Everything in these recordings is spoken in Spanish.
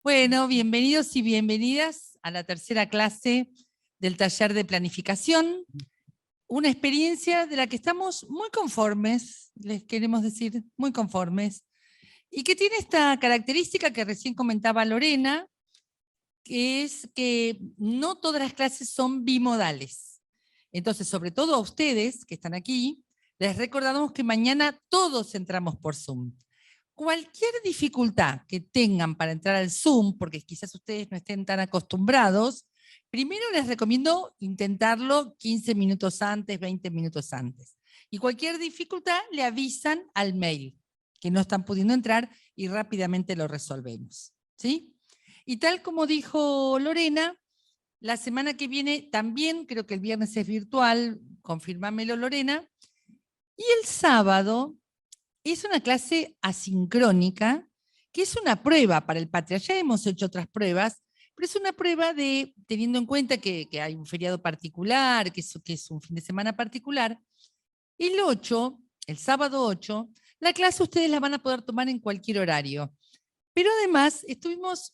Bueno, bienvenidos y bienvenidas a la tercera clase del taller de planificación. Una experiencia de la que estamos muy conformes, les queremos decir, muy conformes, y que tiene esta característica que recién comentaba Lorena, que es que no todas las clases son bimodales. Entonces, sobre todo a ustedes que están aquí, les recordamos que mañana todos entramos por Zoom. Cualquier dificultad que tengan para entrar al Zoom, porque quizás ustedes no estén tan acostumbrados, primero les recomiendo intentarlo 15 minutos antes, 20 minutos antes. Y cualquier dificultad le avisan al mail que no están pudiendo entrar y rápidamente lo resolvemos. ¿Sí? Y tal como dijo Lorena, la semana que viene también, creo que el viernes es virtual, confirmámelo Lorena, y el sábado es una clase asincrónica, que es una prueba para el Patria. Ya hemos hecho otras pruebas, pero es una prueba de, teniendo en cuenta que hay un feriado particular, que es un fin de semana particular, el 8, el sábado 8, la clase ustedes la van a poder tomar en cualquier horario. Pero además estuvimos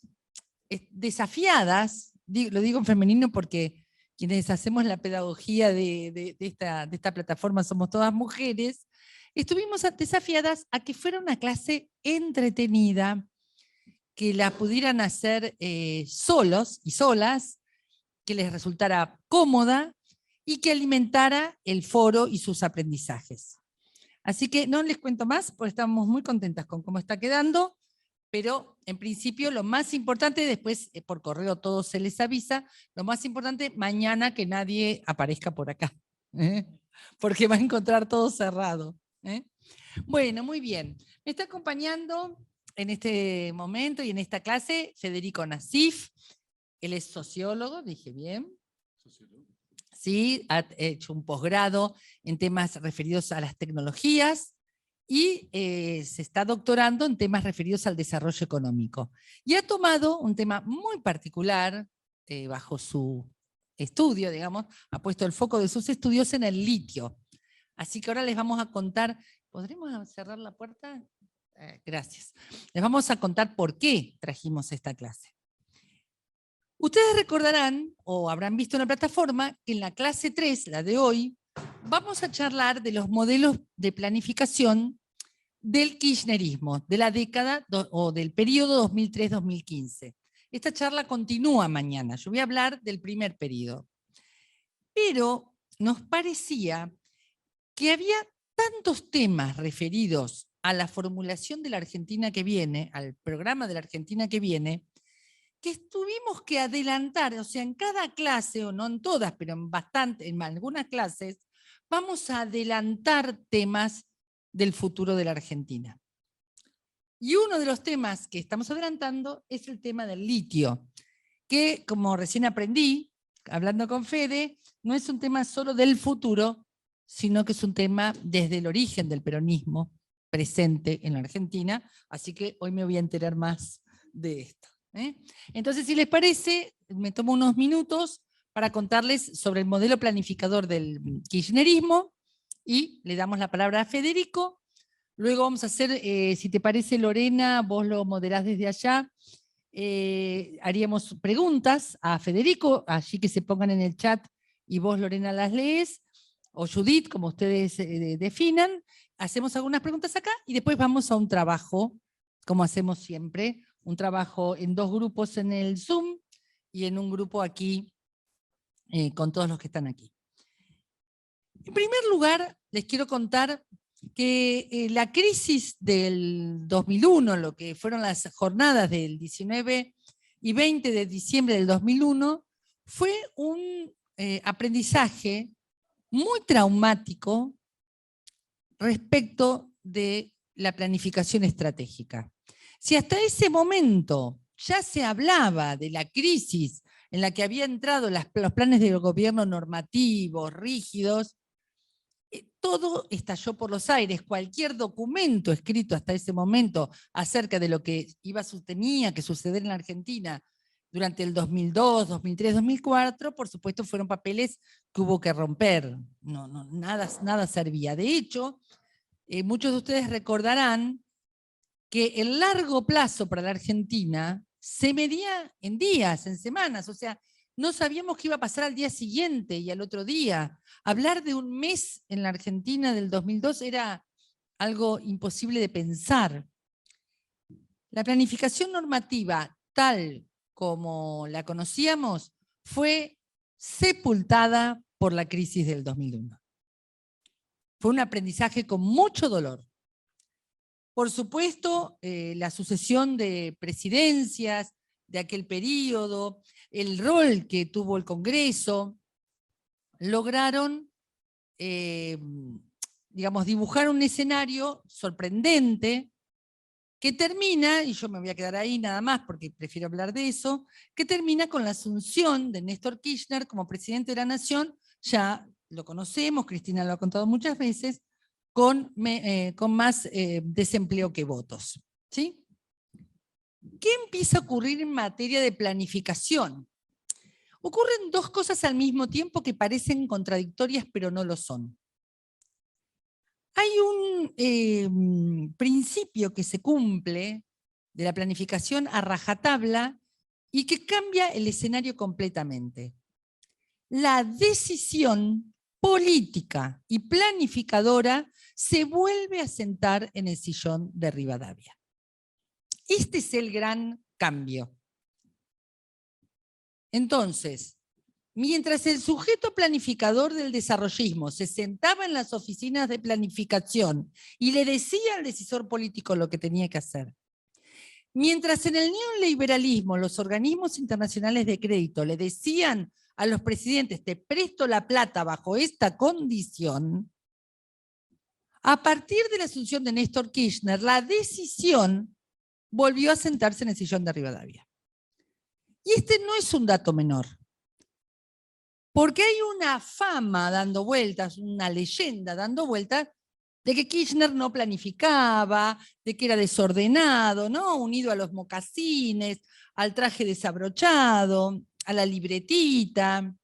desafiadas, lo digo en femenino porque quienes hacemos la pedagogía de esta plataforma somos todas mujeres, estuvimos desafiadas a que fuera una clase entretenida, que la pudieran hacer solos y solas, que les resultara cómoda y que alimentara el foro y sus aprendizajes. Así que no les cuento más, porque estamos muy contentas con cómo está quedando, pero en principio lo más importante, después por correo todo se les avisa, lo más importante, mañana que nadie aparezca por acá, porque va a encontrar todo cerrado. Bueno, muy bien. Me está acompañando en este momento y en esta clase Federico Nasif. Él es sociólogo, dije bien. Sí, ha hecho un posgrado en temas referidos a las tecnologías y se está doctorando en temas referidos al desarrollo económico. Y ha tomado un tema muy particular bajo su estudio, digamos, ha puesto el foco de sus estudios en el litio. Así que ahora les vamos a contar, ¿podremos cerrar la puerta? Gracias. Les vamos a contar por qué trajimos esta clase. Ustedes recordarán, o habrán visto en la plataforma, que en la clase 3, la de hoy, vamos a charlar de los modelos de planificación del kirchnerismo, de la década o del periodo 2003-2015. Esta charla continúa mañana. Yo voy a hablar del primer periodo. Pero nos parecía que había tantos temas referidos a la formulación de la Argentina que viene, al programa de la Argentina que viene, que tuvimos que adelantar, o sea, en cada clase, o no en todas, pero en algunas clases, vamos a adelantar temas del futuro de la Argentina. Y uno de los temas que estamos adelantando es el tema del litio, que como recién aprendí, hablando con Fede, no es un tema solo del futuro, sino que es un tema desde el origen del peronismo presente en la Argentina, así que hoy me voy a enterar más de esto. Entonces, si les parece, me tomo unos minutos para contarles sobre el modelo planificador del kirchnerismo y le damos la palabra a Federico. Luego vamos a hacer, si te parece Lorena, vos lo moderás desde allá, haríamos preguntas a Federico, allí que se pongan en el chat y vos Lorena las lees, o Judith, como ustedes definan, hacemos algunas preguntas acá y después vamos a un trabajo, como hacemos siempre, un trabajo en dos grupos en el Zoom y en un grupo aquí con todos los que están aquí. En primer lugar, les quiero contar que la crisis del 2001, lo que fueron las jornadas del 19 y 20 de diciembre del 2001, fue un aprendizaje muy traumático respecto de la planificación estratégica. Si hasta ese momento ya se hablaba de la crisis en la que habían entrado los planes del gobierno normativos, rígidos, todo estalló por los aires. Cualquier documento escrito hasta ese momento acerca de lo que tenía que suceder en la Argentina durante el 2002, 2003, 2004, por supuesto fueron papeles que hubo que romper. Nada servía. De hecho, muchos de ustedes recordarán que el largo plazo para la Argentina se medía en días, en semanas, o sea, no sabíamos qué iba a pasar al día siguiente y al otro día. Hablar de un mes en la Argentina del 2002 era algo imposible de pensar. La planificación normativa, tal como la conocíamos, fue sepultada por la crisis del 2001. Fue un aprendizaje con mucho dolor. Por supuesto, la sucesión de presidencias de aquel periodo, el rol que tuvo el Congreso, lograron, digamos, dibujar un escenario sorprendente que termina, y yo me voy a quedar ahí nada más porque prefiero hablar de eso, que termina con la asunción de Néstor Kirchner como presidente de la Nación, ya lo conocemos, Cristina lo ha contado muchas veces, con más desempleo que votos. ¿Sí? ¿Qué empieza a ocurrir en materia de planificación? Ocurren dos cosas al mismo tiempo que parecen contradictorias, pero no lo son. Hay un principio que se cumple de la planificación a rajatabla y que cambia el escenario completamente. La decisión política y planificadora se vuelve a sentar en el sillón de Rivadavia. Este es el gran cambio. Entonces, mientras el sujeto planificador del desarrollismo se sentaba en las oficinas de planificación y le decía al decisor político lo que tenía que hacer, mientras en el neoliberalismo los organismos internacionales de crédito le decían a los presidentes, te presto la plata bajo esta condición, a partir de la asunción de Néstor Kirchner, la decisión volvió a sentarse en el sillón de Rivadavia. Y este no es un dato menor. Porque hay una fama dando vueltas, una leyenda dando vueltas, de que Kirchner no planificaba, de que era desordenado, ¿no? Unido a los mocasines, al traje desabrochado, a la libretita.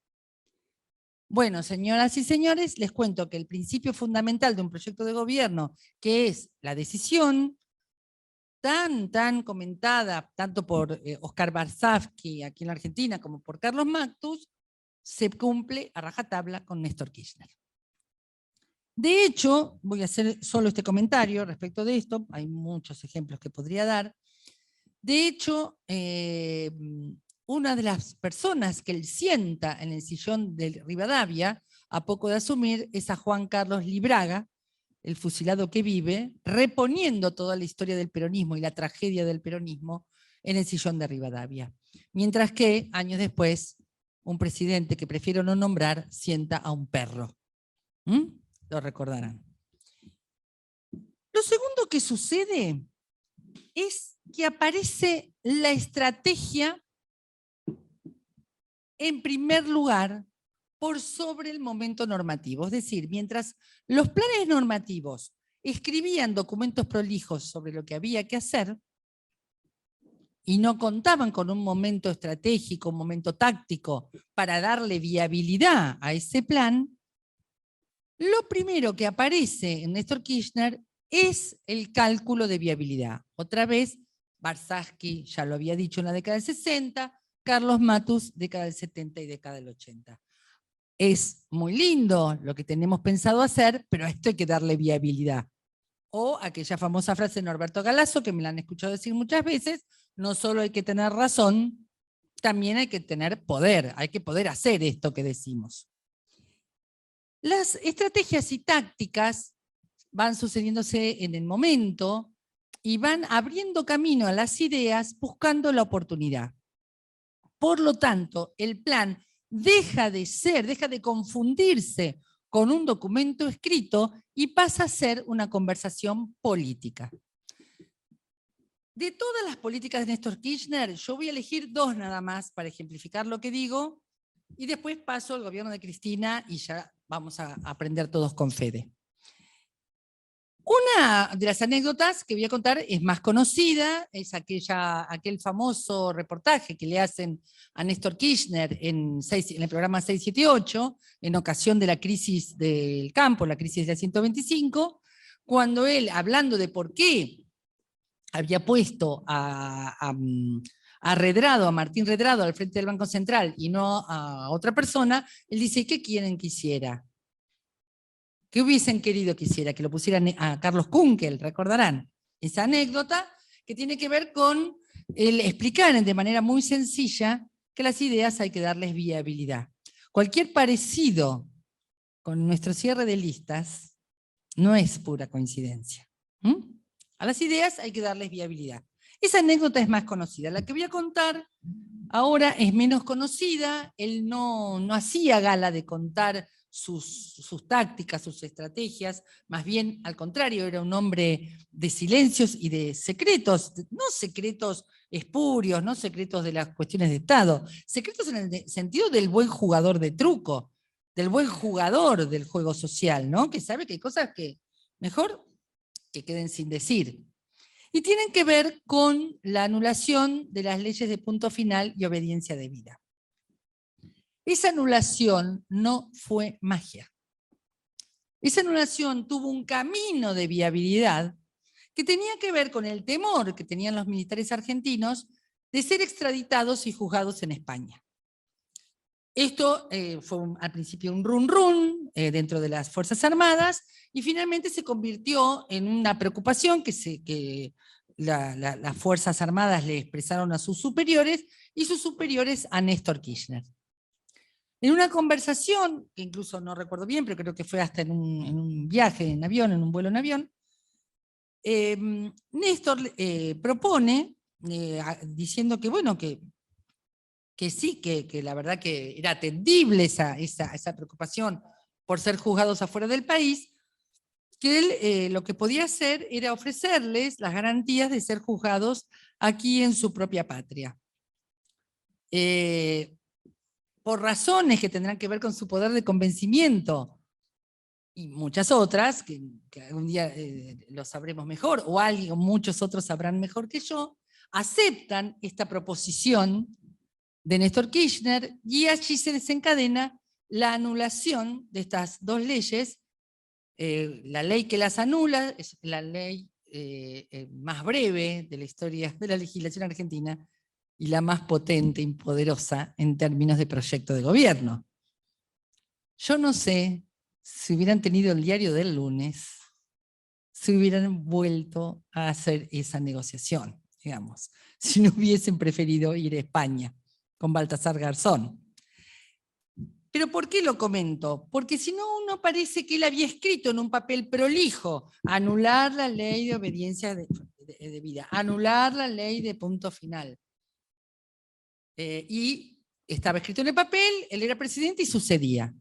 Bueno, señoras y señores, les cuento que el principio fundamental de un proyecto de gobierno, que es la decisión, tan comentada, tanto por Oscar Barsavsky aquí en la Argentina, como por Carlos Mactus, se cumple a rajatabla con Néstor Kirchner. De hecho, voy a hacer solo este comentario respecto de esto, hay muchos ejemplos que podría dar. De hecho, una de las personas que él sienta en el sillón de Rivadavia, a poco de asumir, es a Juan Carlos Libraga, el fusilado que vive, reponiendo toda la historia del peronismo y la tragedia del peronismo en el sillón de Rivadavia. Mientras que, años después, un presidente que prefiero no nombrar sienta a un perro. Lo recordarán. Lo segundo que sucede es que aparece la estrategia en primer lugar por sobre el momento normativo. Es decir, mientras los planes normativos escribían documentos prolijos sobre lo que había que hacer y no contaban con un momento estratégico, un momento táctico para darle viabilidad a ese plan, lo primero que aparece en Néstor Kirchner es el cálculo de viabilidad. Otra vez, Barsavsky ya lo había dicho en la década del 60, Carlos Mactus, década del 70 y década del 80. Es muy lindo lo que tenemos pensado hacer, pero a esto hay que darle viabilidad. O aquella famosa frase de Norberto Galasso, que me la han escuchado decir muchas veces, no solo hay que tener razón, también hay que tener poder, hay que poder hacer esto que decimos. Las estrategias y tácticas van sucediéndose en el momento y van abriendo camino a las ideas buscando la oportunidad. Por lo tanto, el plan deja de confundirse con un documento escrito y pasa a ser una conversación política. De todas las políticas de Néstor Kirchner, yo voy a elegir dos nada más para ejemplificar lo que digo, y después paso al gobierno de Cristina y ya vamos a aprender todos con Fede. Una de las anécdotas que voy a contar es más conocida, es aquel famoso reportaje que le hacen a Néstor Kirchner en el programa 678, en ocasión de la crisis del campo, la crisis de la 125, cuando él, hablando de por qué había puesto a a Redrado, a Martín Redrado, al frente del Banco Central, y no a otra persona, él dice, ¿qué quieren que hiciera? ¿Qué hubiesen querido que hiciera? Que lo pusieran a Carlos Kunkel, recordarán. Esa anécdota que tiene que ver con el explicar de manera muy sencilla que las ideas hay que darles viabilidad. Cualquier parecido con nuestro cierre de listas no es pura coincidencia. A las ideas hay que darles viabilidad. Esa anécdota es más conocida. La que voy a contar ahora es menos conocida. Él no hacía gala de contar sus tácticas, sus estrategias, más bien al contrario, era un hombre de silencios y de secretos, no secretos espurios, no secretos de las cuestiones de Estado, secretos en el sentido del buen jugador de truco, del buen jugador del juego social, ¿no? Que sabe que hay cosas que mejor que queden sin decir. Y tienen que ver con la anulación de las leyes de punto final y obediencia debida. Esa anulación no fue magia. Esa anulación tuvo un camino de viabilidad que tenía que ver con el temor que tenían los militares argentinos de ser extraditados y juzgados en España. Esto fue al principio un run dentro de las Fuerzas Armadas y finalmente se convirtió en una preocupación que las Fuerzas Armadas le expresaron a sus superiores y sus superiores a Néstor Kirchner. En una conversación, que incluso no recuerdo bien, pero creo que fue hasta en un viaje en avión, en un vuelo en avión, Néstor propone, diciendo que bueno, que sí, que la verdad que era atendible esa preocupación por ser juzgados afuera del país, que él lo que podía hacer era ofrecerles las garantías de ser juzgados aquí en su propia patria. Por razones que tendrán que ver con su poder de convencimiento, y muchas otras, que algún día lo sabremos mejor, o alguien, muchos otros sabrán mejor que yo, aceptan esta proposición de Néstor Kirchner, y allí se desencadena la anulación de estas dos leyes. La ley que las anula es la ley más breve de la historia de la legislación argentina y la más potente y poderosa en términos de proyecto de gobierno. Yo no sé si hubieran tenido el diario del lunes, si hubieran vuelto a hacer esa negociación, digamos, si no hubiesen preferido ir a España con Baltasar Garzón. ¿Pero por qué lo comento? Porque si no, uno parece que él había escrito en un papel prolijo, anular la ley de obediencia debida, anular la ley de punto final. Y estaba escrito en el papel, él era presidente y sucedía.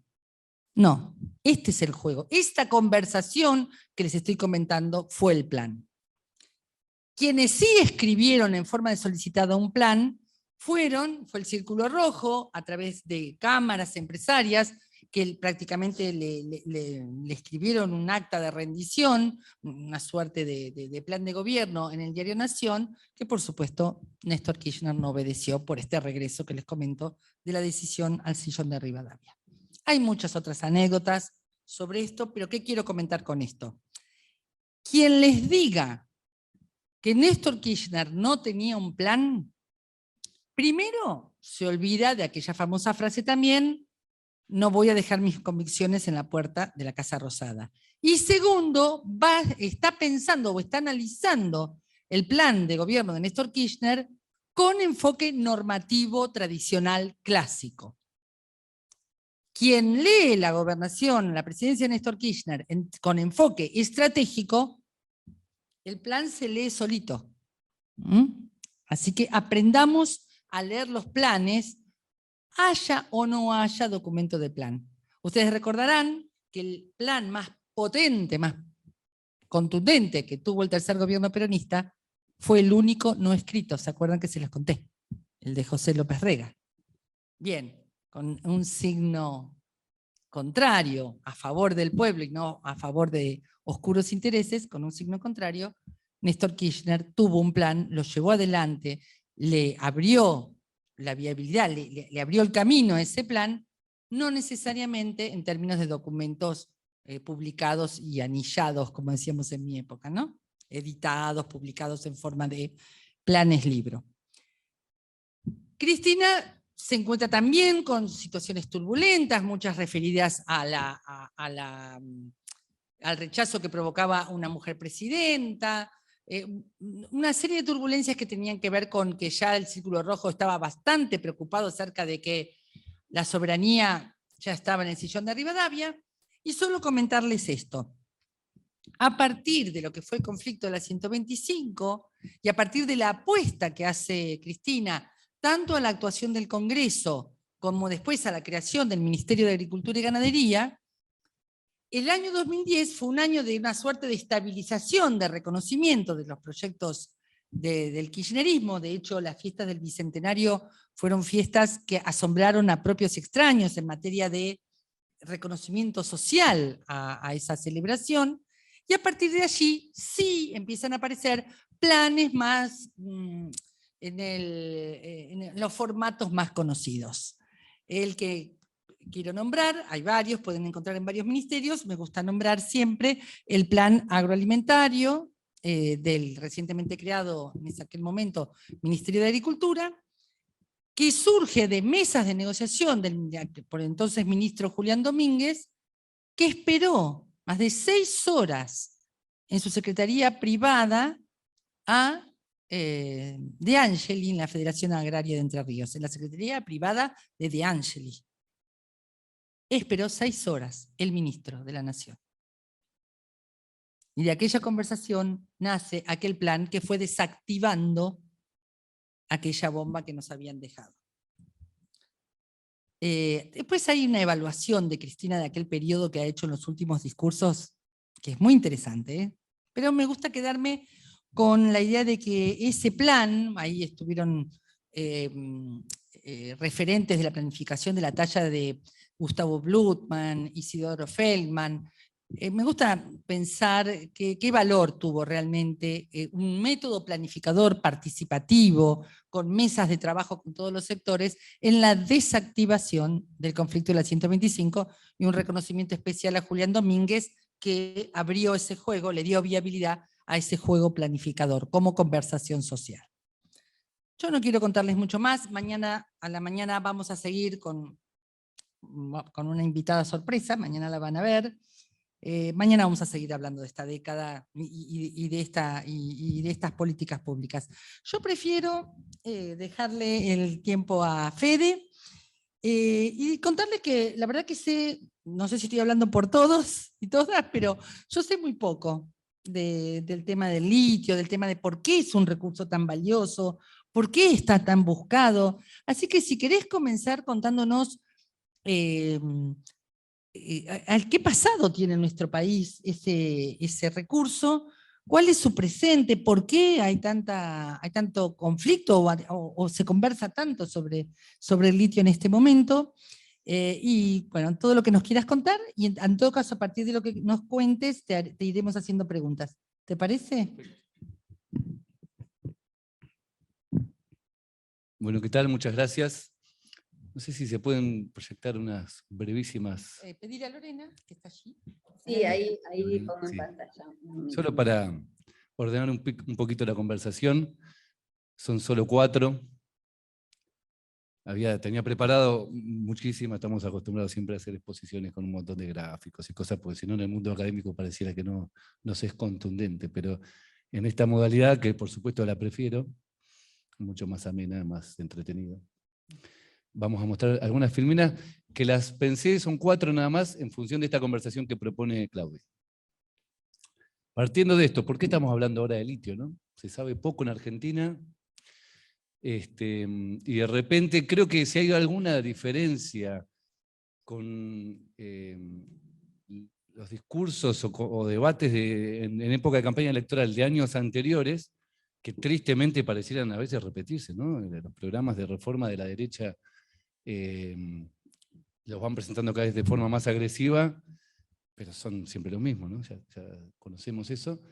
No, este es el juego. Esta conversación que les estoy comentando fue el plan. Quienes sí escribieron en forma de solicitado un plan fue el Círculo Rojo, a través de cámaras empresarias, que prácticamente le escribieron un acta de rendición, una suerte de plan de gobierno en el diario Nación, que por supuesto Néstor Kirchner no obedeció por este regreso que les comento de la decisión al sillón de Rivadavia. Hay muchas otras anécdotas sobre esto, pero ¿qué quiero comentar con esto? Quien les diga que Néstor Kirchner no tenía un plan, primero se olvida de aquella famosa frase también, no voy a dejar mis convicciones en la puerta de la Casa Rosada. Y segundo, está pensando o está analizando el plan de gobierno de Néstor Kirchner con enfoque normativo tradicional clásico. Quien lee la gobernación, la presidencia de Néstor Kirchner con enfoque estratégico, el plan se lee solito. Así que aprendamos a leer los planes, haya o no haya documento de plan. Ustedes recordarán que el plan más potente, más contundente que tuvo el tercer gobierno peronista fue el único no escrito. ¿Se acuerdan que se les conté? El de José López Rega. Bien, con un signo contrario, a favor del pueblo y no a favor de oscuros intereses, con un signo contrario, Néstor Kirchner tuvo un plan, lo llevó adelante, le abrió la viabilidad, le abrió el camino a ese plan, no necesariamente en términos de documentos publicados y anillados, como decíamos en mi época, ¿no? Editados, publicados en forma de planes libro. Cristina se encuentra también con situaciones turbulentas, muchas referidas al rechazo que provocaba una mujer presidenta, una serie de turbulencias que tenían que ver con que ya el Círculo Rojo estaba bastante preocupado acerca de que la soberanía ya estaba en el sillón de Rivadavia, y solo comentarles esto. A partir de lo que fue el conflicto de la 125 y a partir de la apuesta que hace Cristina, tanto a la actuación del Congreso como después a la creación del Ministerio de Agricultura y Ganadería, el año 2010 fue un año de una suerte de estabilización, de reconocimiento de los proyectos del kirchnerismo. De hecho, las fiestas del Bicentenario fueron fiestas que asombraron a propios extraños en materia de reconocimiento social a esa celebración. Y a partir de allí sí empiezan a aparecer planes más en los formatos más conocidos. El que quiero nombrar, hay varios, pueden encontrar en varios ministerios, me gusta nombrar siempre el plan agroalimentario del recientemente creado, en aquel momento, Ministerio de Agricultura, que surge de mesas de negociación del por entonces ministro Julián Domínguez, que esperó más de 6 horas en su secretaría privada a De Angeli en la Federación Agraria de Entre Ríos, en la secretaría privada de De Angeli. Esperó 6 horas el ministro de la Nación. Y de aquella conversación nace aquel plan que fue desactivando aquella bomba que nos habían dejado. Después hay una evaluación de Cristina de aquel periodo que ha hecho en los últimos discursos, que es muy interesante, pero me gusta quedarme con la idea de que ese plan, ahí estuvieron referentes de la planificación de la talla de Gustavo Blutman, Isidoro Feldman. Me gusta pensar qué valor tuvo realmente un método planificador participativo, con mesas de trabajo con todos los sectores, en la desactivación del conflicto de la 125, y un reconocimiento especial a Julián Domínguez, que abrió ese juego, le dio viabilidad a ese juego planificador como conversación social. Yo no quiero contarles mucho más. Mañana a la mañana vamos a seguir con una invitada sorpresa, mañana la van a ver. Mañana vamos a seguir hablando de esta década y de estas políticas públicas. Yo prefiero dejarle el tiempo a Fede y contarle que la verdad que sé, no sé si estoy hablando por todos y todas, pero yo sé muy poco del tema del litio, del tema de por qué es un recurso tan valioso, por qué está tan buscado. Así que si querés comenzar contándonos ¿qué pasado tiene nuestro país ese recurso? ¿Cuál es su presente? ¿Por qué hay tanto conflicto o se conversa tanto sobre el litio en este momento? Y bueno, todo lo que nos quieras contar, y en todo caso, a partir de lo que nos cuentes, te iremos haciendo preguntas. ¿Te parece? Bueno, ¿qué tal? Muchas gracias. No sé si se pueden proyectar unas brevísimas... Pedirle a Lorena, que está allí. Sí, ahí pongo en Sí. pantalla. Solo para ordenar un poquito la conversación, son solo 4. Tenía preparado muchísimas, estamos acostumbrados siempre a hacer exposiciones con un montón de gráficos y cosas, porque si no en el mundo académico pareciera que no se es contundente, pero en esta modalidad, que por supuesto la prefiero, mucho más amena, más entretenida, vamos a mostrar algunas filminas que las pensé, son 4 nada más, en función de esta conversación que propone Claudia. Partiendo de esto, ¿por qué estamos hablando ahora de litio, no? Se sabe poco en Argentina, y de repente creo que si hay alguna diferencia con los discursos o debates en época de campaña electoral de años anteriores, que tristemente parecieran a veces repetirse, ¿no? Los programas de reforma de la derecha los van presentando cada vez de forma más agresiva, pero son siempre los mismos, ¿no? Ya conocemos eso.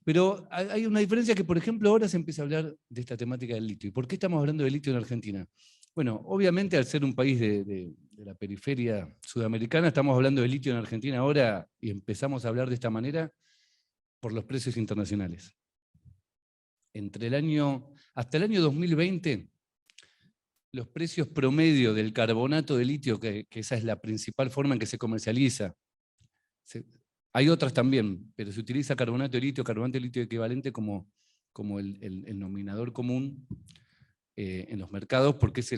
Pero hay una diferencia que, por ejemplo, ahora se empieza a hablar de esta temática del litio. ¿Y por qué estamos hablando de litio en Argentina? Bueno, obviamente al ser un país de la periferia sudamericana, estamos hablando de litio en Argentina ahora y empezamos a hablar de esta manera por los precios internacionales. Hasta el año 2020, los precios promedio del carbonato de litio, que esa es la principal forma en que se comercializa. Hay otras también, pero se utiliza carbonato de litio equivalente como el nominador común en los mercados, porque es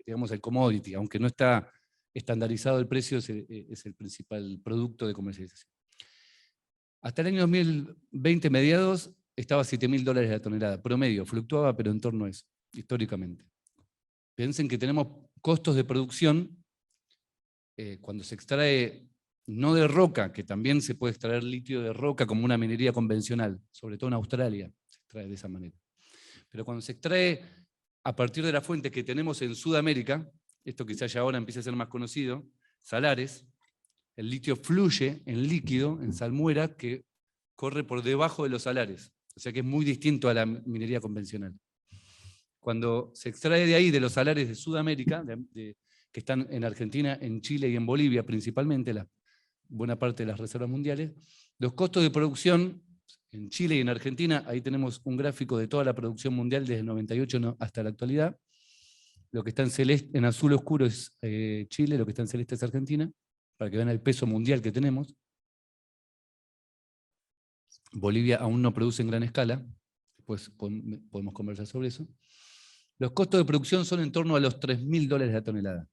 digamos, el commodity, aunque no está estandarizado el precio, es el principal producto de comercialización. Hasta el año 2020, mediados, estaba a $7.000 la tonelada, promedio, fluctuaba, pero en torno a eso, históricamente. Piensen que tenemos costos de producción, cuando se extrae, no de roca, que también se puede extraer litio de roca como una minería convencional, sobre todo en Australia, se extrae de esa manera. Pero cuando se extrae a partir de la fuente que tenemos en Sudamérica, esto quizás ya ahora empiece a ser más conocido, salares, el litio fluye en líquido, en salmuera, que corre por debajo de los salares. O sea que es muy distinto a la minería convencional. Cuando se extrae de ahí, de los salares de Sudamérica, que están en Argentina, en Chile y en Bolivia principalmente, buena parte de las reservas mundiales, los costos de producción en Chile y en Argentina, ahí tenemos un gráfico de toda la producción mundial desde el 98 hasta la actualidad. Lo que está en celeste, en azul oscuro es Chile, lo que está en celeste es Argentina, para que vean el peso mundial que tenemos. Bolivia aún no produce en gran escala, después podemos conversar sobre eso. Los costos de producción son en torno a los $3.000 la tonelada.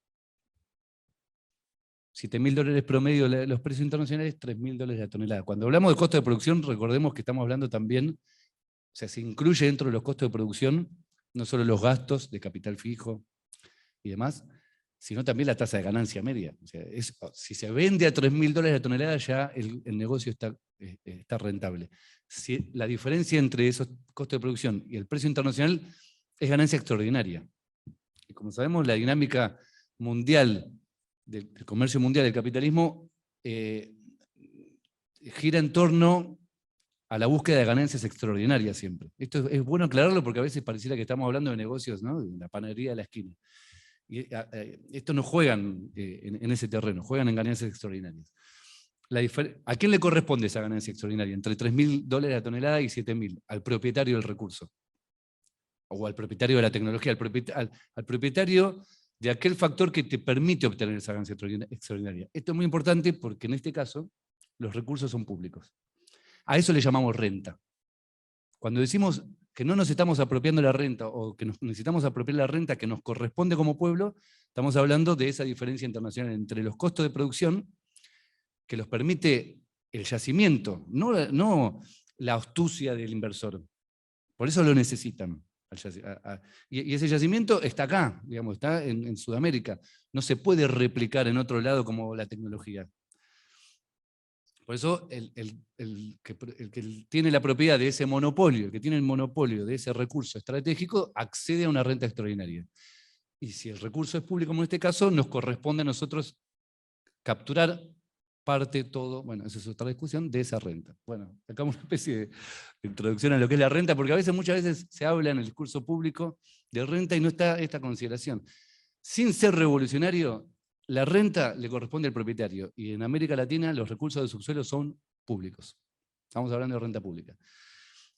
$7.000 promedio los precios internacionales, $3.000 la tonelada. Cuando hablamos de costo de producción, recordemos que estamos hablando también, o sea, se incluye dentro de los costos de producción no solo los gastos de capital fijo y demás, sino también la tasa de ganancia media. O sea, si se vende a $3.000 la tonelada, ya el negocio está rentable. Si la diferencia entre esos costos de producción y el precio internacional es ganancia extraordinaria. Y como sabemos, la dinámica mundial del comercio mundial, del capitalismo, gira en torno a la búsqueda de ganancias extraordinarias siempre. Esto es bueno aclararlo porque a veces pareciera que estamos hablando de negocios, ¿no? De la panadería de la esquina. Y esto no juegan en ese terreno, juegan en ganancias extraordinarias. ¿A quién le corresponde esa ganancia extraordinaria? Entre $3.000 la tonelada y $7.000, al propietario del recurso. O al propietario de la tecnología, al propietario de aquel factor que te permite obtener esa ganancia extraordinaria. Esto es muy importante porque en este caso los recursos son públicos. A eso le llamamos renta. Cuando decimos que no nos estamos apropiando la renta o que necesitamos apropiar la renta que nos corresponde como pueblo, estamos hablando de esa diferencia internacional entre los costos de producción que los permite el yacimiento, no la astucia del inversor. Por eso lo necesitan. Y ese yacimiento está acá, digamos, está en Sudamérica. No se puede replicar en otro lado como la tecnología. Por eso el que tiene la propiedad de ese monopolio, el que tiene el monopolio de ese recurso estratégico, accede a una renta extraordinaria. Y si el recurso es público, como en este caso, nos corresponde a nosotros capturar parte, todo, bueno, esa es otra discusión, de esa renta. Bueno, acá una especie de introducción a lo que es la renta, porque muchas veces se habla en el discurso público de renta y no está esta consideración. Sin ser revolucionario, la renta le corresponde al propietario, y en América Latina los recursos de subsuelo son públicos. Estamos hablando de renta pública.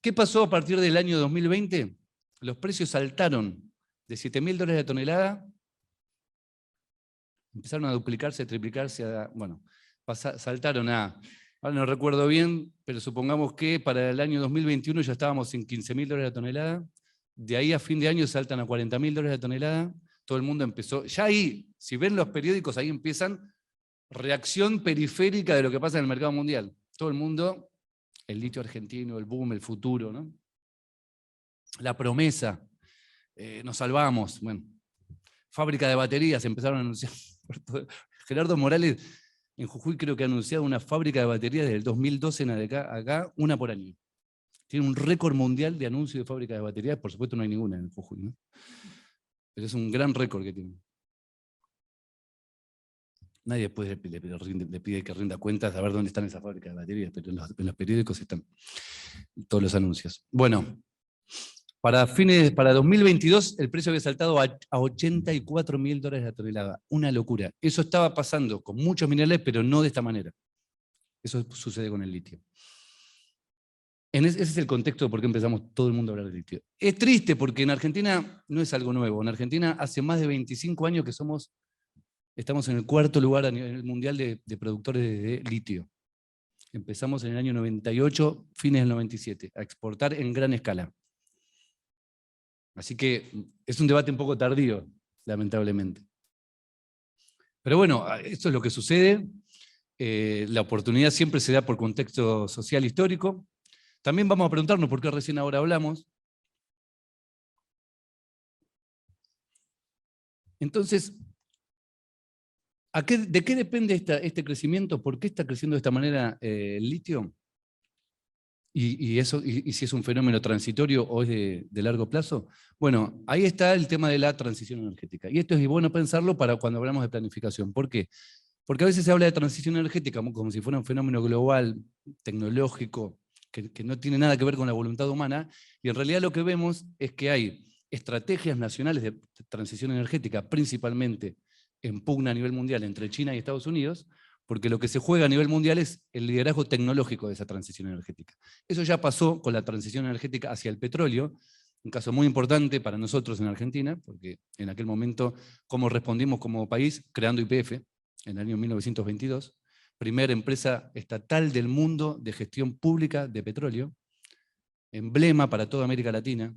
¿Qué pasó a partir del año 2020? Los precios saltaron de $7.000 la tonelada, empezaron a duplicarse, a triplicarse, bueno, saltaron ahora no recuerdo bien, pero supongamos que para el año 2021 ya estábamos en $15.000 la tonelada, de ahí a fin de año saltan a $40.000 la tonelada, todo el mundo empezó, ya ahí, si ven los periódicos, ahí empiezan reacción periférica de lo que pasa en el mercado mundial. Todo el mundo, el litio argentino, el boom, el futuro, ¿no? La promesa, nos salvamos, bueno, fábrica de baterías, empezaron a anunciar. Gerardo Morales en Jujuy creo que ha anunciado una fábrica de baterías desde el 2012 en acá, una por año. Tiene un récord mundial de anuncio de fábrica de baterías, por supuesto no hay ninguna en Jujuy, ¿no? Pero es un gran récord que tiene. Nadie después le pide que rinda cuentas a ver dónde están esas fábricas de baterías, pero en los periódicos están todos los anuncios. Bueno, para 2022 el precio había saltado a $84.000 la tonelada. Una locura. Eso estaba pasando con muchos minerales, pero no de esta manera. Eso sucede con el litio. Ese es el contexto de por qué empezamos todo el mundo a hablar de litio. Es triste porque en Argentina no es algo nuevo. En Argentina hace más de 25 años que estamos en el 4º lugar a nivel mundial de productores de litio. Empezamos en el año 98, fines del 97, a exportar en gran escala. Así que es un debate un poco tardío, lamentablemente. Pero bueno, esto es lo que sucede. La oportunidad siempre se da por contexto social histórico. También vamos a preguntarnos por qué recién ahora hablamos. Entonces, ¿de qué depende este crecimiento? ¿Por qué está creciendo de esta manera el litio? Y si es un fenómeno transitorio o es de largo plazo. Bueno, ahí está el tema de la transición energética. Y esto es bueno pensarlo para cuando hablamos de planificación. ¿Por qué? Porque a veces se habla de transición energética como si fuera un fenómeno global, tecnológico, que no tiene nada que ver con la voluntad humana, y en realidad lo que vemos es que hay estrategias nacionales de transición energética, principalmente en pugna a nivel mundial entre China y Estados Unidos, porque lo que se juega a nivel mundial es el liderazgo tecnológico de esa transición energética. Eso ya pasó con la transición energética hacia el petróleo, un caso muy importante para nosotros en Argentina, porque en aquel momento, ¿cómo respondimos como país? Creando YPF, en el año 1922, primera empresa estatal del mundo de gestión pública de petróleo, emblema para toda América Latina,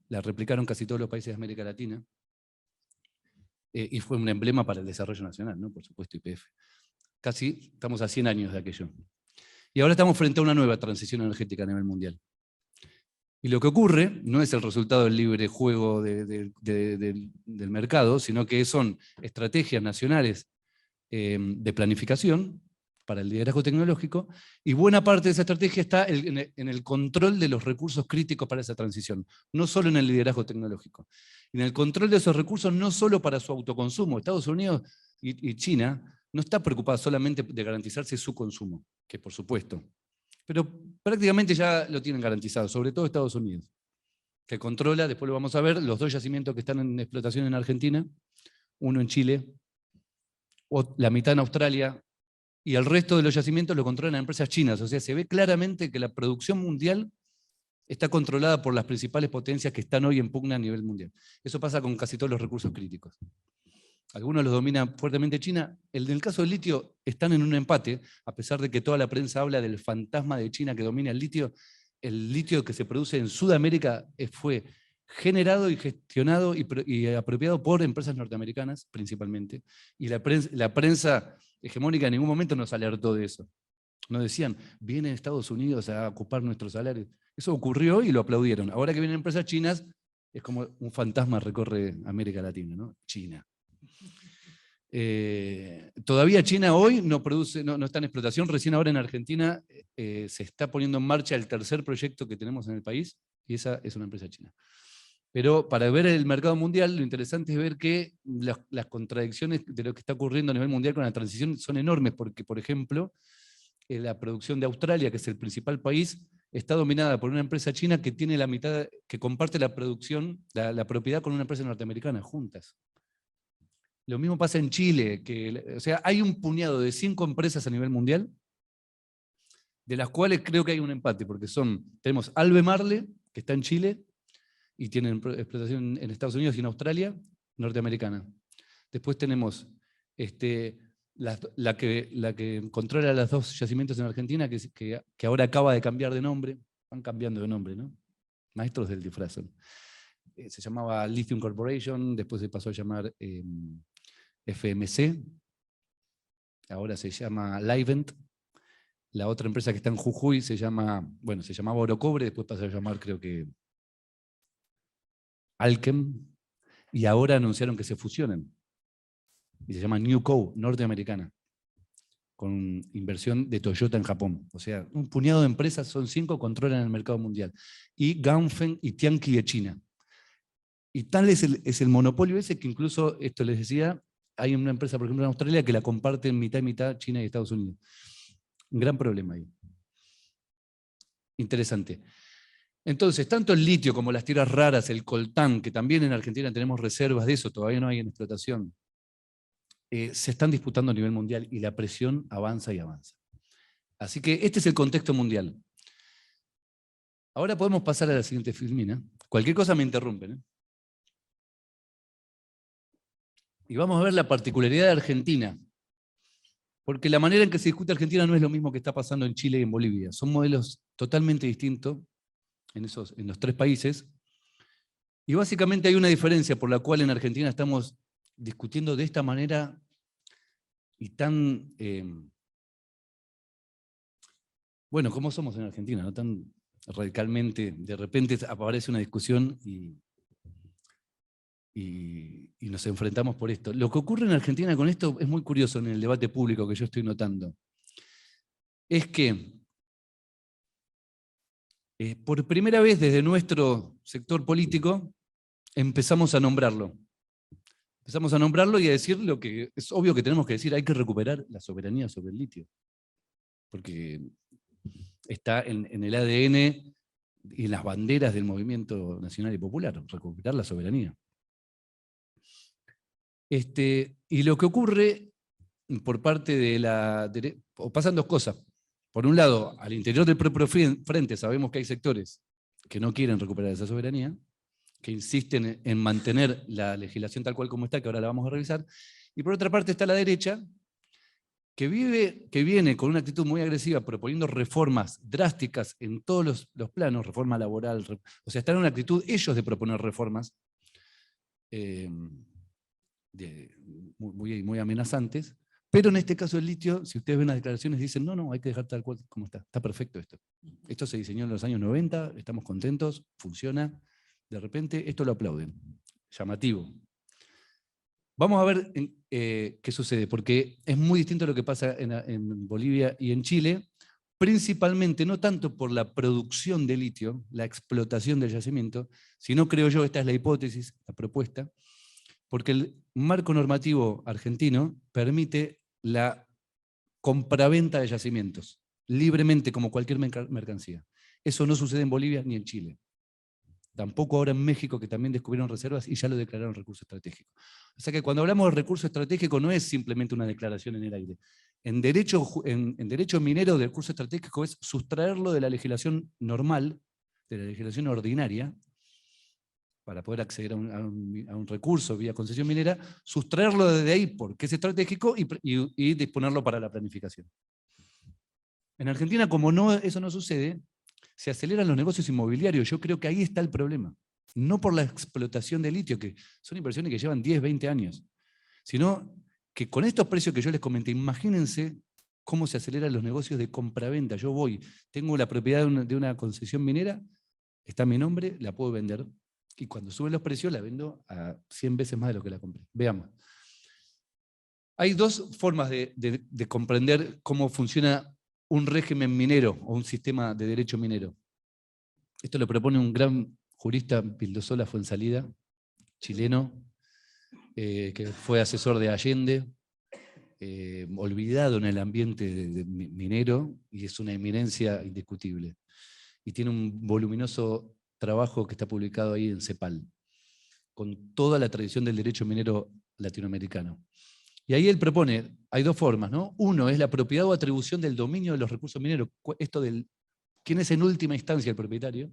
la replicaron casi todos los países de América Latina, y fue un emblema para el desarrollo nacional, ¿no? Por supuesto, YPF. Casi estamos a 100 años de aquello. Y ahora estamos frente a una nueva transición energética a nivel mundial. Y lo que ocurre no es el resultado del libre juego del mercado, sino que son estrategias nacionales de planificación para el liderazgo tecnológico, y buena parte de esa estrategia está en el control de los recursos críticos para esa transición, no solo en el liderazgo tecnológico. En el control de esos recursos no solo para su autoconsumo. Estados Unidos y China no está preocupada solamente de garantizarse su consumo, que por supuesto, pero prácticamente ya lo tienen garantizado, sobre todo Estados Unidos, que controla, después lo vamos a ver, los 2 yacimientos que están en explotación en Argentina, uno en Chile, la mitad en Australia, y el resto de los yacimientos lo controlan empresas chinas. O sea, se ve claramente que la producción mundial está controlada por las principales potencias que están hoy en pugna a nivel mundial. Eso pasa con casi todos los recursos críticos. Algunos los domina fuertemente China. En el caso del litio están en un empate, a pesar de que toda la prensa habla del fantasma de China que domina el litio que se produce en Sudamérica fue generado y gestionado y apropiado por empresas norteamericanas principalmente. Y la prensa hegemónica en ningún momento nos alertó de eso. No decían, vienen Estados Unidos a ocupar nuestros salarios. Eso ocurrió y lo aplaudieron. Ahora que vienen empresas chinas, es como un fantasma recorre América Latina, ¿no? China. Todavía China hoy no está en explotación. Recién ahora en Argentina se está poniendo en marcha el 3er proyecto que tenemos en el país, y esa es una empresa china. Pero para ver el mercado mundial, lo interesante es ver que las contradicciones de lo que está ocurriendo a nivel mundial con la transición son enormes, porque, por ejemplo, la producción de Australia, que es el principal país, está dominada por una empresa china que tiene la mitad, que comparte la producción, la propiedad con una empresa norteamericana, juntas. Lo mismo pasa en Chile, o sea, hay un puñado de 5 empresas a nivel mundial, de las cuales creo que hay un empate, porque tenemos Albemarle, que está en Chile, y tienen explotación en Estados Unidos y en Australia, norteamericana. Después tenemos la que controla los 2 yacimientos en Argentina, que ahora acaba de cambiar de nombre, van cambiando de nombre, ¿no? Maestros del disfraz. Se llamaba Lithium Corporation, después se pasó a llamar FMC, ahora se llama Livent. La otra empresa que está en Jujuy se llamaba Orocobre, después pasó a llamar, creo que, Alchem, y ahora anunciaron que se fusionan. Y se llama Newco, norteamericana, con inversión de Toyota en Japón. O sea, un puñado de empresas, son 5, controlan el mercado mundial. Y Ganfeng y Tianqi de China. Y tal es el monopolio ese que incluso, esto les decía, hay una empresa, por ejemplo, en Australia que la comparten mitad y mitad China y Estados Unidos. Un gran problema ahí. Interesante. Entonces, tanto el litio como las tierras raras, el coltán, que también en Argentina tenemos reservas de eso, todavía no hay en explotación, se están disputando a nivel mundial y la presión avanza y avanza. Así que este es el contexto mundial. Ahora podemos pasar a la siguiente filmina. Cualquier cosa me interrumpen, ¿eh? Y vamos a ver la particularidad de Argentina. Porque la manera en que se discute Argentina no es lo mismo que está pasando en Chile y en Bolivia. Son modelos totalmente distintos en los tres países. Y básicamente hay una diferencia por la cual en Argentina estamos discutiendo de esta manera y tan... bueno, ¿cómo somos en Argentina? ¿No? Tan radicalmente, de repente aparece una discusión y nos enfrentamos por esto. Lo que ocurre en Argentina con esto es muy curioso en el debate público que yo estoy notando. Es que por primera vez desde nuestro sector político empezamos a nombrarlo. Empezamos a nombrarlo y a decir lo que es obvio que tenemos que decir: hay que recuperar la soberanía sobre el litio. Porque está en el ADN y en las banderas del movimiento nacional y popular, recuperar la soberanía. Y lo que ocurre por parte de la derecha, pasan dos cosas. Por un lado, al interior del propio frente sabemos que hay sectores que no quieren recuperar esa soberanía, que insisten en mantener la legislación tal cual como está, que ahora la vamos a revisar. Y por otra parte está la derecha, que viene con una actitud muy agresiva, proponiendo reformas drásticas en todos los planos, reforma laboral, o sea, están en una actitud ellos de proponer reformas muy amenazantes, pero en este caso el litio, si ustedes ven las declaraciones, dicen: no, hay que dejar tal cual como está perfecto esto. Esto se diseñó en los años 90, estamos contentos, funciona, de repente esto lo aplauden. Llamativo. Vamos a ver qué sucede, porque es muy distinto a lo que pasa en Bolivia y en Chile, principalmente no tanto por la producción de litio, la explotación del yacimiento, sino, creo yo, esta es la hipótesis, la propuesta, porque el marco normativo argentino permite la compraventa de yacimientos, libremente como cualquier mercancía. Eso no sucede en Bolivia ni en Chile. Tampoco ahora en México, que también descubrieron reservas y ya lo declararon recurso estratégico. O sea que cuando hablamos de recurso estratégico no es simplemente una declaración en el aire. En derecho minero, del recurso estratégico es sustraerlo de la legislación normal, de la legislación ordinaria, para poder acceder a un recurso vía concesión minera, sustraerlo desde ahí porque es estratégico y disponerlo para la planificación. En Argentina, como eso no sucede, se aceleran los negocios inmobiliarios. Yo creo que ahí está el problema. No por la explotación de litio, que son inversiones que llevan 10, 20 años, sino que con estos precios que yo les comenté, imagínense cómo se aceleran los negocios de compraventa. Yo tengo la propiedad de una concesión minera, está mi nombre, la puedo vender, y cuando suben los precios la vendo a 100 veces más de lo que la compré. Veamos. Hay dos formas de comprender cómo funciona un régimen minero o un sistema de derecho minero. Esto lo propone un gran jurista, Vildósola Fuenzalida, chileno, que fue asesor de Allende, olvidado en el ambiente minero, y es una eminencia indiscutible. Y tiene un voluminoso trabajo que está publicado ahí en CEPAL, con toda la tradición del derecho minero latinoamericano. Y ahí él propone, hay dos formas, ¿no? Uno es la propiedad o atribución del dominio de los recursos mineros, esto del quién es en última instancia el propietario.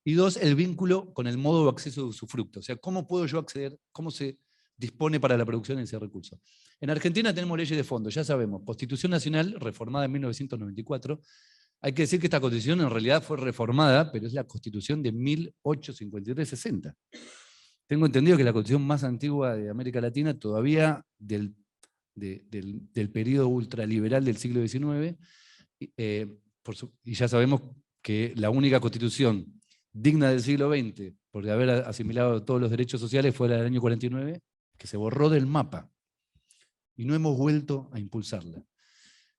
Y dos, el vínculo con el modo de acceso de usufructo, o sea, cómo puedo yo acceder, cómo se dispone para la producción de ese recurso. En Argentina tenemos leyes de fondo, ya sabemos, Constitución Nacional, reformada en 1994. Hay que decir que esta Constitución en realidad fue reformada, pero es la Constitución de 1853-60. Tengo entendido que es la constitución más antigua de América Latina, todavía del periodo ultraliberal del siglo XIX, y ya sabemos que la única constitución digna del siglo XX, por haber asimilado todos los derechos sociales, fue la del año 49, que se borró del mapa, y no hemos vuelto a impulsarla.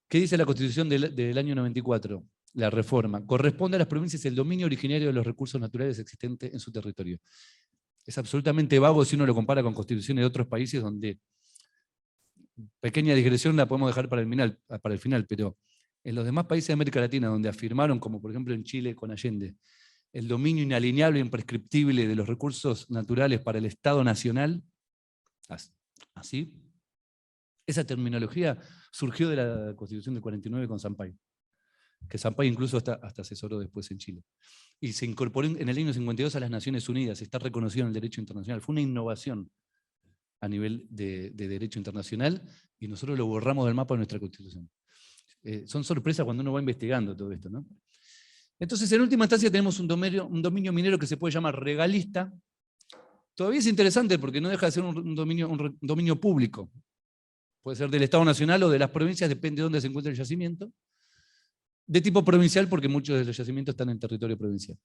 ¿Qué dice la Constitución del año 94? La reforma. Corresponde a las provincias el dominio originario de los recursos naturales existentes en su territorio. Es absolutamente vago si uno lo compara con constituciones de otros países donde, pequeña digresión la podemos dejar para el final, pero en los demás países de América Latina, donde afirmaron, como por ejemplo en Chile con Allende, el dominio inalienable e imprescriptible de los recursos naturales para el Estado Nacional, así, esa terminología surgió de la Constitución del 49 con Sampaio. que Sampaio incluso hasta asesoró después en Chile. Y se incorporó en el año 52 a las Naciones Unidas, está reconocido en el derecho internacional. Fue una innovación a nivel de derecho internacional y nosotros lo borramos del mapa de nuestra Constitución. Son sorpresas cuando uno va investigando todo esto, ¿no? Entonces, en última instancia tenemos un dominio minero que se puede llamar regalista. Todavía es interesante porque no deja de ser un dominio público. Puede ser del Estado Nacional o de las provincias, depende de dónde se encuentre el yacimiento. De tipo provincial, porque muchos de los yacimientos están en territorio provincial.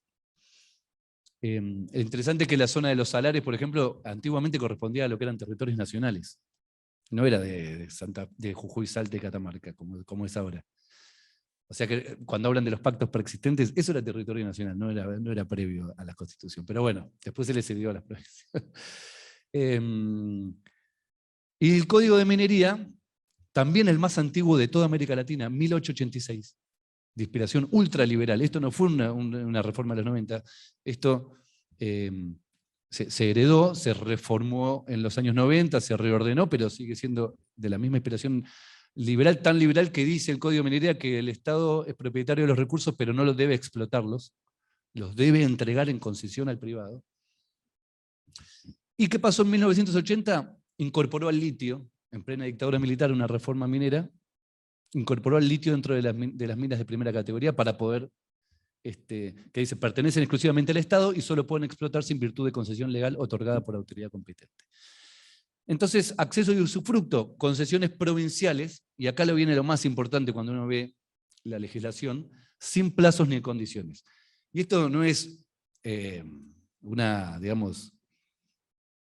Es interesante que la zona de los salares, por ejemplo, antiguamente correspondía a lo que eran territorios nacionales. No era de Jujuy, Salta y Catamarca, como es ahora. O sea que cuando hablan de los pactos preexistentes, eso era territorio nacional, no era previo a la Constitución. Pero bueno, después se le cedió a las provincias. Y el Código de Minería, también el más antiguo de toda América Latina, 1886, de inspiración ultraliberal. Esto no fue una reforma de los 90, esto se heredó, se reformó en los años 90, se reordenó, pero sigue siendo de la misma inspiración liberal, tan liberal que dice el Código de Minería que el Estado es propietario de los recursos, pero no los debe explotarlos, los debe entregar en concesión al privado. ¿Y qué pasó en 1980? Incorporó al litio, en plena dictadura militar, una reforma minera, incorporó al litio dentro de las minas de primera categoría para poder, que dice, pertenecen exclusivamente al Estado y solo pueden explotarse en virtud de concesión legal otorgada por autoridad competente. Entonces, acceso y usufructo, concesiones provinciales, y acá lo viene lo más importante cuando uno ve la legislación, sin plazos ni condiciones. Y esto no es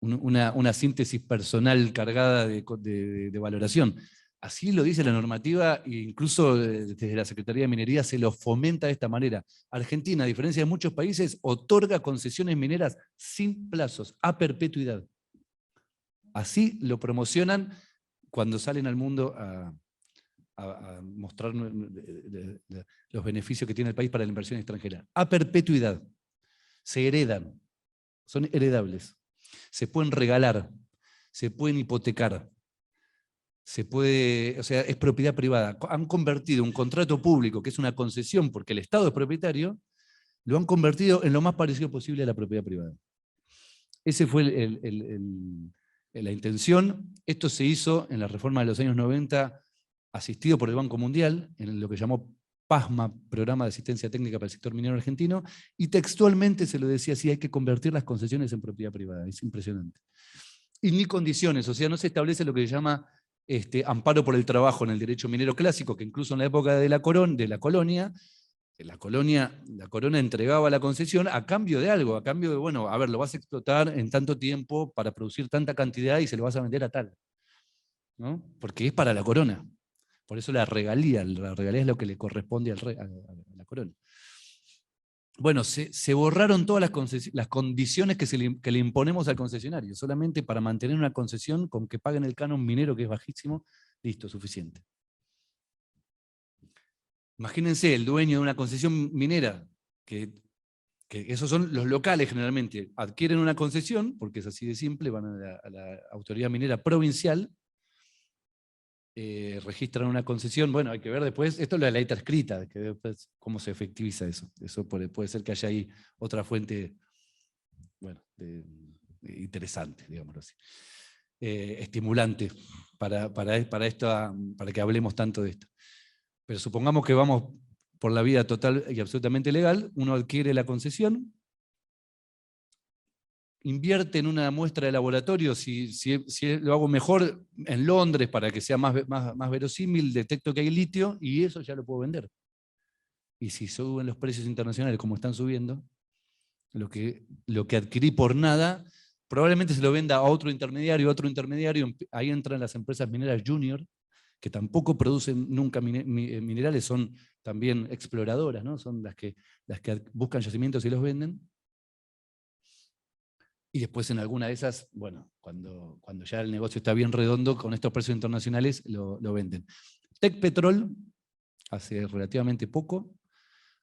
una síntesis personal cargada de valoración. Así lo dice la normativa e incluso desde la Secretaría de Minería se lo fomenta de esta manera. Argentina, a diferencia de muchos países, otorga concesiones mineras sin plazos, a perpetuidad. Así lo promocionan cuando salen al mundo a mostrar los beneficios que tiene el país para la inversión extranjera. A perpetuidad. Se heredan. Son heredables. Se pueden regalar. Se pueden hipotecar. O sea, es propiedad privada. Han convertido un contrato público, que es una concesión porque el Estado es propietario, lo han convertido en lo más parecido posible a la propiedad privada. Ese fue la intención. Esto se hizo en la reforma de los años 90, asistido por el Banco Mundial, en lo que llamó PASMA, Programa de Asistencia Técnica para el Sector Minero Argentino, y textualmente se lo decía así, hay que convertir las concesiones en propiedad privada. Es impresionante. Y ni condiciones, o sea, no se establece lo que se llama amparo por el trabajo en el derecho minero clásico, que incluso en la época de la colonia, la corona entregaba la concesión a cambio de algo, a cambio de, bueno, a ver, lo vas a explotar en tanto tiempo para producir tanta cantidad y se lo vas a vender a tal, ¿no? Porque es para la corona. Por eso la regalía es lo que le corresponde a la corona. Bueno, se borraron todas las condiciones que le imponemos al concesionario, solamente para mantener una concesión con que paguen el canon minero, que es bajísimo, listo, suficiente. Imagínense el dueño de una concesión minera, que esos son los locales generalmente, adquieren una concesión, porque es así de simple, van a la autoridad minera provincial, registran una concesión, bueno, hay que ver después, esto es la letra escrita, que después, cómo se efectiviza eso. Eso puede ser que haya ahí otra fuente, bueno, interesante, digámoslo así, estimulante para que hablemos tanto de esto. Pero supongamos que vamos por la vía total y absolutamente legal, uno adquiere la concesión, invierte en una muestra de laboratorio, si lo hago mejor en Londres para que sea más verosímil, detecto que hay litio y eso ya lo puedo vender. Y si suben los precios internacionales como están subiendo, lo que adquirí por nada, probablemente se lo venda a otro intermediario, ahí entran las empresas mineras junior, que tampoco producen nunca minerales, son también exploradoras, ¿no? Son las que buscan yacimientos y los venden. Y después en alguna de esas, bueno, cuando ya el negocio está bien redondo, con estos precios internacionales lo venden. Tecpetrol, hace relativamente poco,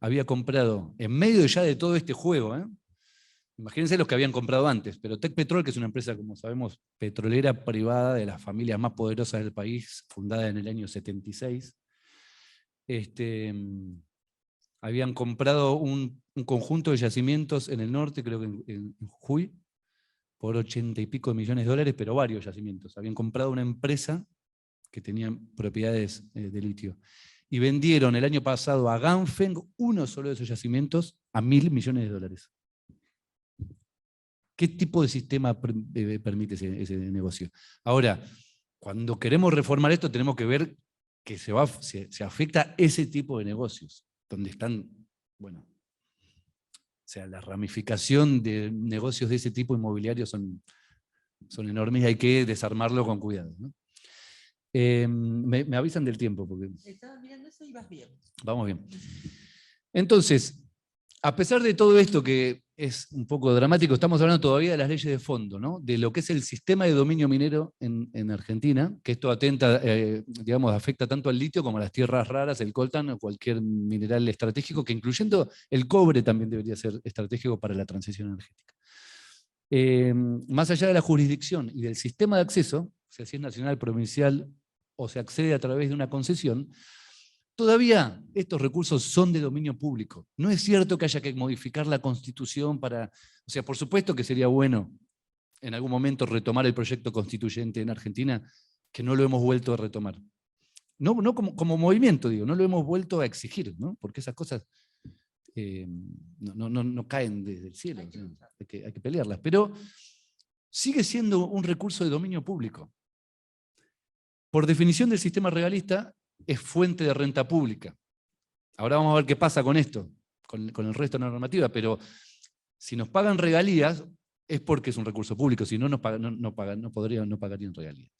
había comprado, en medio ya de todo este juego, imagínense los que habían comprado antes, pero Tecpetrol, que es una empresa, como sabemos, petrolera privada de las familias más poderosas del país, fundada en el año 76, habían comprado un conjunto de yacimientos en el norte, creo que en Jujuy, por 80 y pico de millones de dólares, pero varios yacimientos. Habían comprado una empresa que tenía propiedades de litio. Y vendieron el año pasado a Ganfeng uno solo de esos yacimientos a 1.000 millones de dólares. ¿Qué tipo de sistema permite ese negocio? Ahora, cuando queremos reformar esto, tenemos que ver que se afecta ese tipo de negocios, donde están, bueno, o sea, la ramificación de negocios de ese tipo inmobiliarios son enormes y hay que desarmarlo con cuidado, ¿no? Me avisan del tiempo, porque Estaba mirando eso y vas bien. vamos bien. Entonces, a pesar de todo esto que es un poco dramático, estamos hablando todavía de las leyes de fondo, ¿no? De lo que es el sistema de dominio minero en Argentina, que esto atenta, digamos, afecta tanto al litio como a las tierras raras, el coltan o cualquier mineral estratégico, que incluyendo el cobre también debería ser estratégico para la transición energética. Más allá de la jurisdicción y del sistema de acceso, o sea, si es nacional, provincial o se accede a través de una concesión, todavía estos recursos son de dominio público. No es cierto que haya que modificar la Constitución para... O sea, por supuesto que sería bueno en algún momento retomar el proyecto constituyente en Argentina, que no lo hemos vuelto a retomar. No como movimiento, digo, no lo hemos vuelto a exigir, ¿no? Porque esas cosas no caen desde el cielo, o sea, hay que pelearlas. Pero sigue siendo un recurso de dominio público. Por definición del sistema regalista, es fuente de renta pública. Ahora vamos a ver qué pasa con esto, con el resto de la normativa, pero si nos pagan regalías es porque es un recurso público, si no, no pagarían regalías.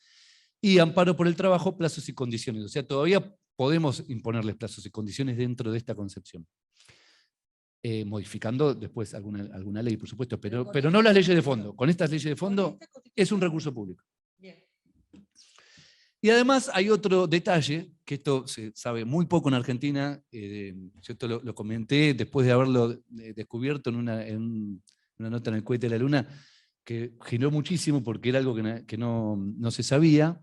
Y amparo por el trabajo, plazos y condiciones. O sea, todavía podemos imponerles plazos y condiciones dentro de esta concepción. Modificando después alguna ley, por supuesto, pero no las leyes de fondo. Con estas leyes de fondo es un recurso público. Bien. Y además hay otro detalle, que esto se sabe muy poco en Argentina, yo esto lo comenté después de haberlo descubierto en una nota en el Cohete de la Luna, que generó muchísimo porque era algo que no se sabía,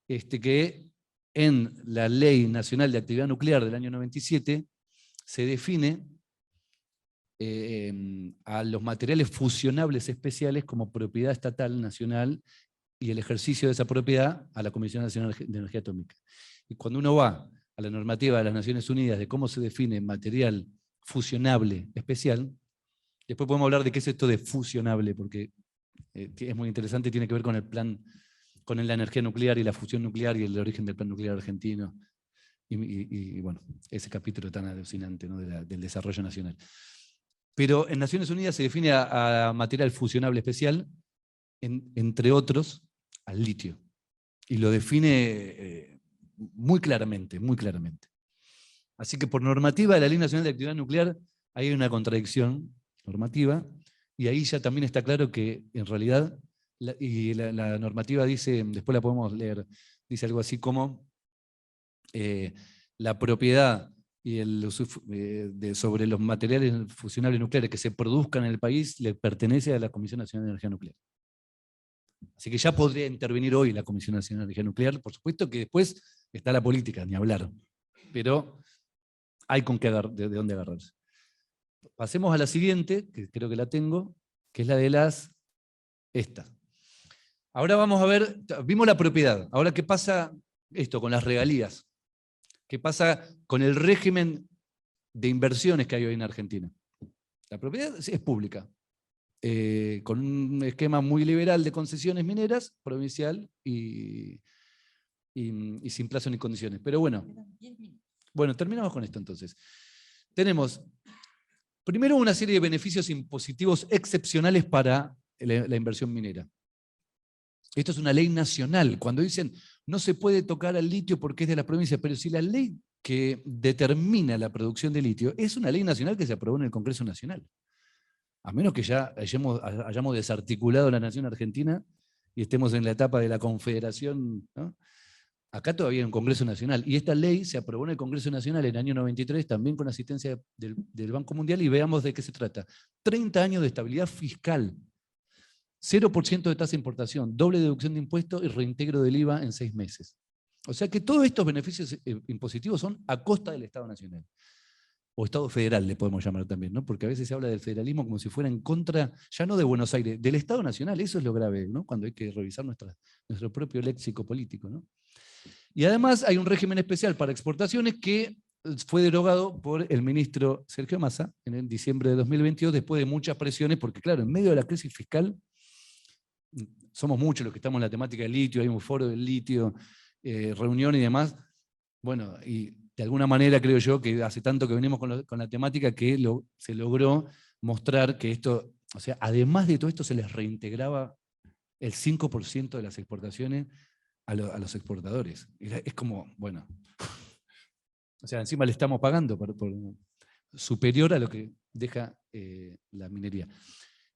que en la Ley Nacional de Actividad Nuclear del año 97 se define a los materiales fusionables especiales como propiedad estatal nacional y el ejercicio de esa propiedad a la Comisión Nacional de Energía Atómica. Y cuando uno va a la normativa de las Naciones Unidas de cómo se define material fusionable especial, después podemos hablar de qué es esto de fusionable, porque es muy interesante y tiene que ver con el plan, con la energía nuclear y la fusión nuclear y el origen del plan nuclear argentino. Y bueno, ese capítulo tan alucinante, ¿no? del desarrollo nacional. Pero en Naciones Unidas se define a material fusionable especial, entre otros, al litio. Y lo define muy claramente, muy claramente. Así que por normativa de la Ley Nacional de Actividad Nuclear hay una contradicción normativa, y ahí ya también está claro que en realidad, la normativa dice, después la podemos leer, dice algo así como la propiedad y sobre los materiales fusionables nucleares que se produzcan en el país le pertenece a la Comisión Nacional de Energía Nuclear. Así que ya podría intervenir hoy la Comisión Nacional de Energía Nuclear, por supuesto que después está la política, ni hablar, pero hay de dónde agarrarse. Pasemos a la siguiente, que creo que la tengo, que es la de esta. Ahora vamos a ver, vimos la propiedad, ahora qué pasa esto con las regalías, qué pasa con el régimen de inversiones que hay hoy en Argentina. La propiedad es pública, con un esquema muy liberal de concesiones mineras, provincial y sin plazo ni condiciones. Pero bueno, terminamos con esto entonces. Tenemos primero una serie de beneficios impositivos excepcionales para la inversión minera. Esto es una ley nacional. Cuando dicen no se puede tocar al litio porque es de la provincia, pero si la ley que determina la producción de litio es una ley nacional que se aprobó en el Congreso Nacional. A menos que ya hayamos desarticulado la nación argentina y estemos en la etapa de la confederación, ¿no? Acá todavía hay un Congreso Nacional. Y esta ley se aprobó en el Congreso Nacional en el año 93, también con asistencia del Banco Mundial, y veamos de qué se trata. 30 años de estabilidad fiscal, 0% de tasa de importación, doble deducción de impuestos y reintegro del IVA en 6 meses. O sea que todos estos beneficios impositivos son a costa del Estado Nacional. o Estado federal le podemos llamar también, ¿no? Porque a veces se habla del federalismo como si fuera en contra, ya no de Buenos Aires, del Estado Nacional. Eso es lo grave, ¿no? Cuando hay que revisar nuestro propio léxico político, ¿no? Y además hay un régimen especial para exportaciones que fue derogado por el ministro Sergio Massa en diciembre de 2022, después de muchas presiones, porque claro, en medio de la crisis fiscal, somos muchos los que estamos en la temática del litio, hay un foro del litio, reunión y demás. Bueno, y de alguna manera creo yo que hace tanto que venimos con la temática que se logró mostrar que esto, o sea, además de todo esto se les reintegraba el 5% de las exportaciones a los exportadores. Es como, bueno, o sea, encima le estamos pagando por superior a lo que deja la minería.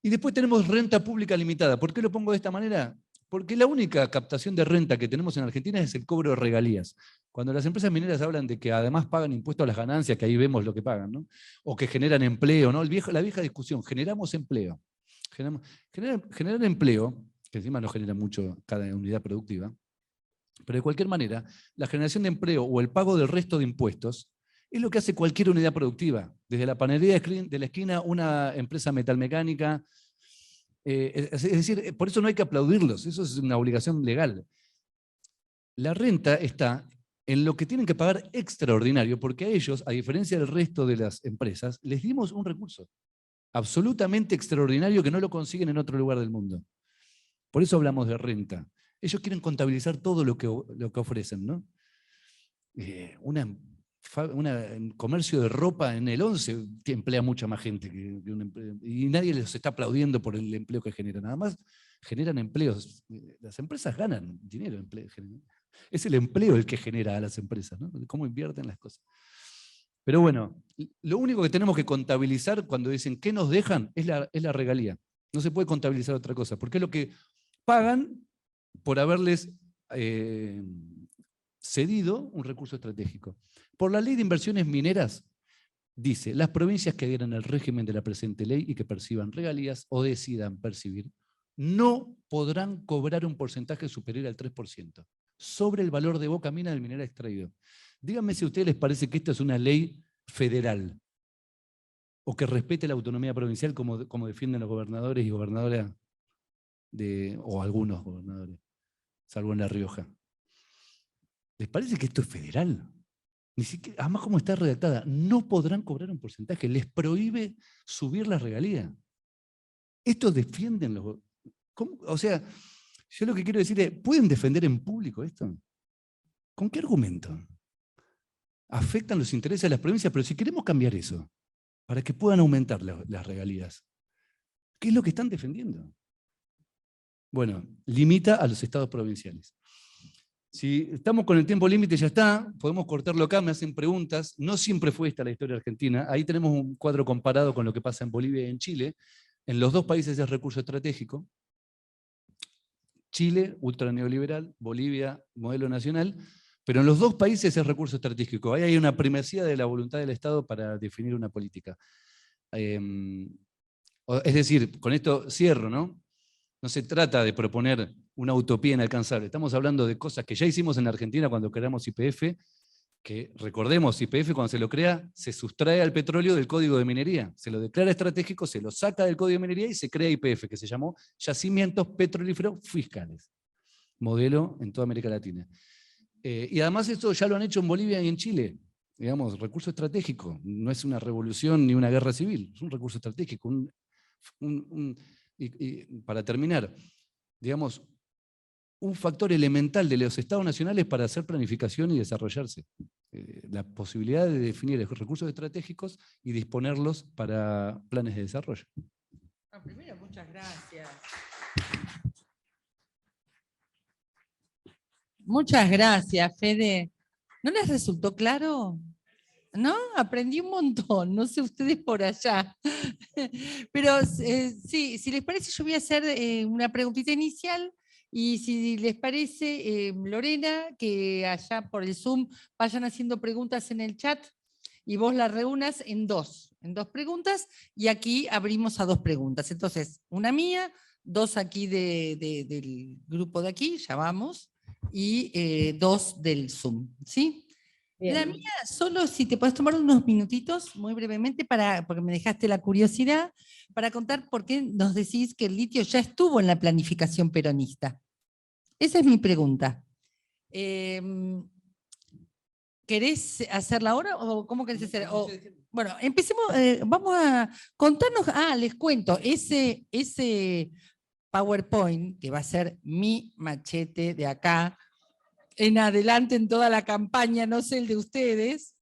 Y después tenemos renta pública limitada. ¿Por qué lo pongo de esta manera? Porque la única captación de renta que tenemos en Argentina es el cobro de regalías. Cuando las empresas mineras hablan de que además pagan impuestos a las ganancias, que ahí vemos lo que pagan, ¿no? O que generan empleo, ¿no? La vieja discusión, generamos empleo. Generar empleo, que encima no genera mucho cada unidad productiva, pero de cualquier manera, la generación de empleo o el pago del resto de impuestos es lo que hace cualquier unidad productiva. Desde la panadería de la esquina, una empresa metalmecánica. Es decir, por eso no hay que aplaudirlos, eso es una obligación legal. La renta está en lo que tienen que pagar extraordinario, porque a ellos, a diferencia del resto de las empresas, les dimos un recurso absolutamente extraordinario que no lo consiguen en otro lugar del mundo. Por eso hablamos de renta. Ellos quieren contabilizar todo lo que ofrecen, ¿no? Un comercio de ropa en el 11 que emplea mucha más gente y nadie les está aplaudiendo por el empleo que generan. Nada más generan empleos. Las empresas ganan dinero. Es el empleo el que genera a las empresas, ¿no? Cómo invierten las cosas. Pero bueno, lo único que tenemos que contabilizar cuando dicen qué nos dejan es la regalía. No se puede contabilizar otra cosa, porque es lo que pagan por haberles cedido un recurso estratégico. Por la ley de inversiones mineras, dice, las provincias que adhieran al régimen de la presente ley y que perciban regalías o decidan percibir, no podrán cobrar un porcentaje superior al 3% sobre el valor de boca mina del mineral extraído. Díganme si a ustedes les parece que esta es una ley federal o que respete la autonomía provincial como defienden los gobernadores y gobernadoras o algunos gobernadores, salvo en La Rioja. ¿Les parece que esto es federal? Ni siquiera, además, como está redactada, no podrán cobrar un porcentaje, les prohíbe subir la regalía. Estos defienden los... ¿Cómo? O sea, yo lo que quiero decir es, ¿pueden defender en público esto? ¿Con qué argumento? Afectan los intereses de las provincias, pero si queremos cambiar eso, para que puedan aumentar las regalías, ¿qué es lo que están defendiendo? Bueno, limita a los estados provinciales. Si estamos con el tiempo límite, ya está, podemos cortarlo acá, me hacen preguntas. No siempre fue esta la historia argentina. Ahí tenemos un cuadro comparado con lo que pasa en Bolivia y en Chile. En los dos países es recurso estratégico. Chile, ultra neoliberal, Bolivia, modelo nacional, pero en los dos países es recurso estratégico. Ahí hay una primacía de la voluntad del Estado para definir una política. Es decir, con esto cierro, ¿no? No se trata de proponer una utopía inalcanzable. Estamos hablando de cosas que ya hicimos en la Argentina cuando creamos YPF, que recordemos, YPF cuando se lo crea, se sustrae al petróleo del Código de Minería. Se lo declara estratégico, se lo saca del Código de Minería y se crea YPF, que se llamó Yacimientos Petrolíferos Fiscales. Modelo en toda América Latina. Y además esto ya lo han hecho en Bolivia y en Chile. Digamos, recurso estratégico. No es una revolución ni una guerra civil, es un recurso estratégico. Y para terminar, digamos, un factor elemental de los estados nacionales para hacer planificación y desarrollarse. La posibilidad de definir recursos estratégicos y disponerlos para planes de desarrollo. Primero, muchas gracias. Muchas gracias, Fede. ¿No les resultó claro? ¿No? Aprendí un montón, no sé ustedes por allá. Pero sí, si les parece, yo voy a hacer una preguntita inicial y si les parece, Lorena, que allá por el Zoom vayan haciendo preguntas en el chat y vos las reúnas en dos preguntas y aquí abrimos a 2 preguntas. Entonces, una mía, 2 aquí del grupo de aquí, ya vamos, y 2 del Zoom, ¿sí? La Bien. mía, solo si te puedes tomar unos minutitos, muy brevemente, porque me dejaste la curiosidad, para contar por qué nos decís que el litio ya estuvo en la planificación peronista. Esa es mi pregunta. ¿Querés hacerla ahora o cómo querés hacer? Bueno, empecemos, vamos a contarnos, les cuento, ese PowerPoint, que va a ser mi machete de acá en adelante en toda la campaña, no sé el de ustedes,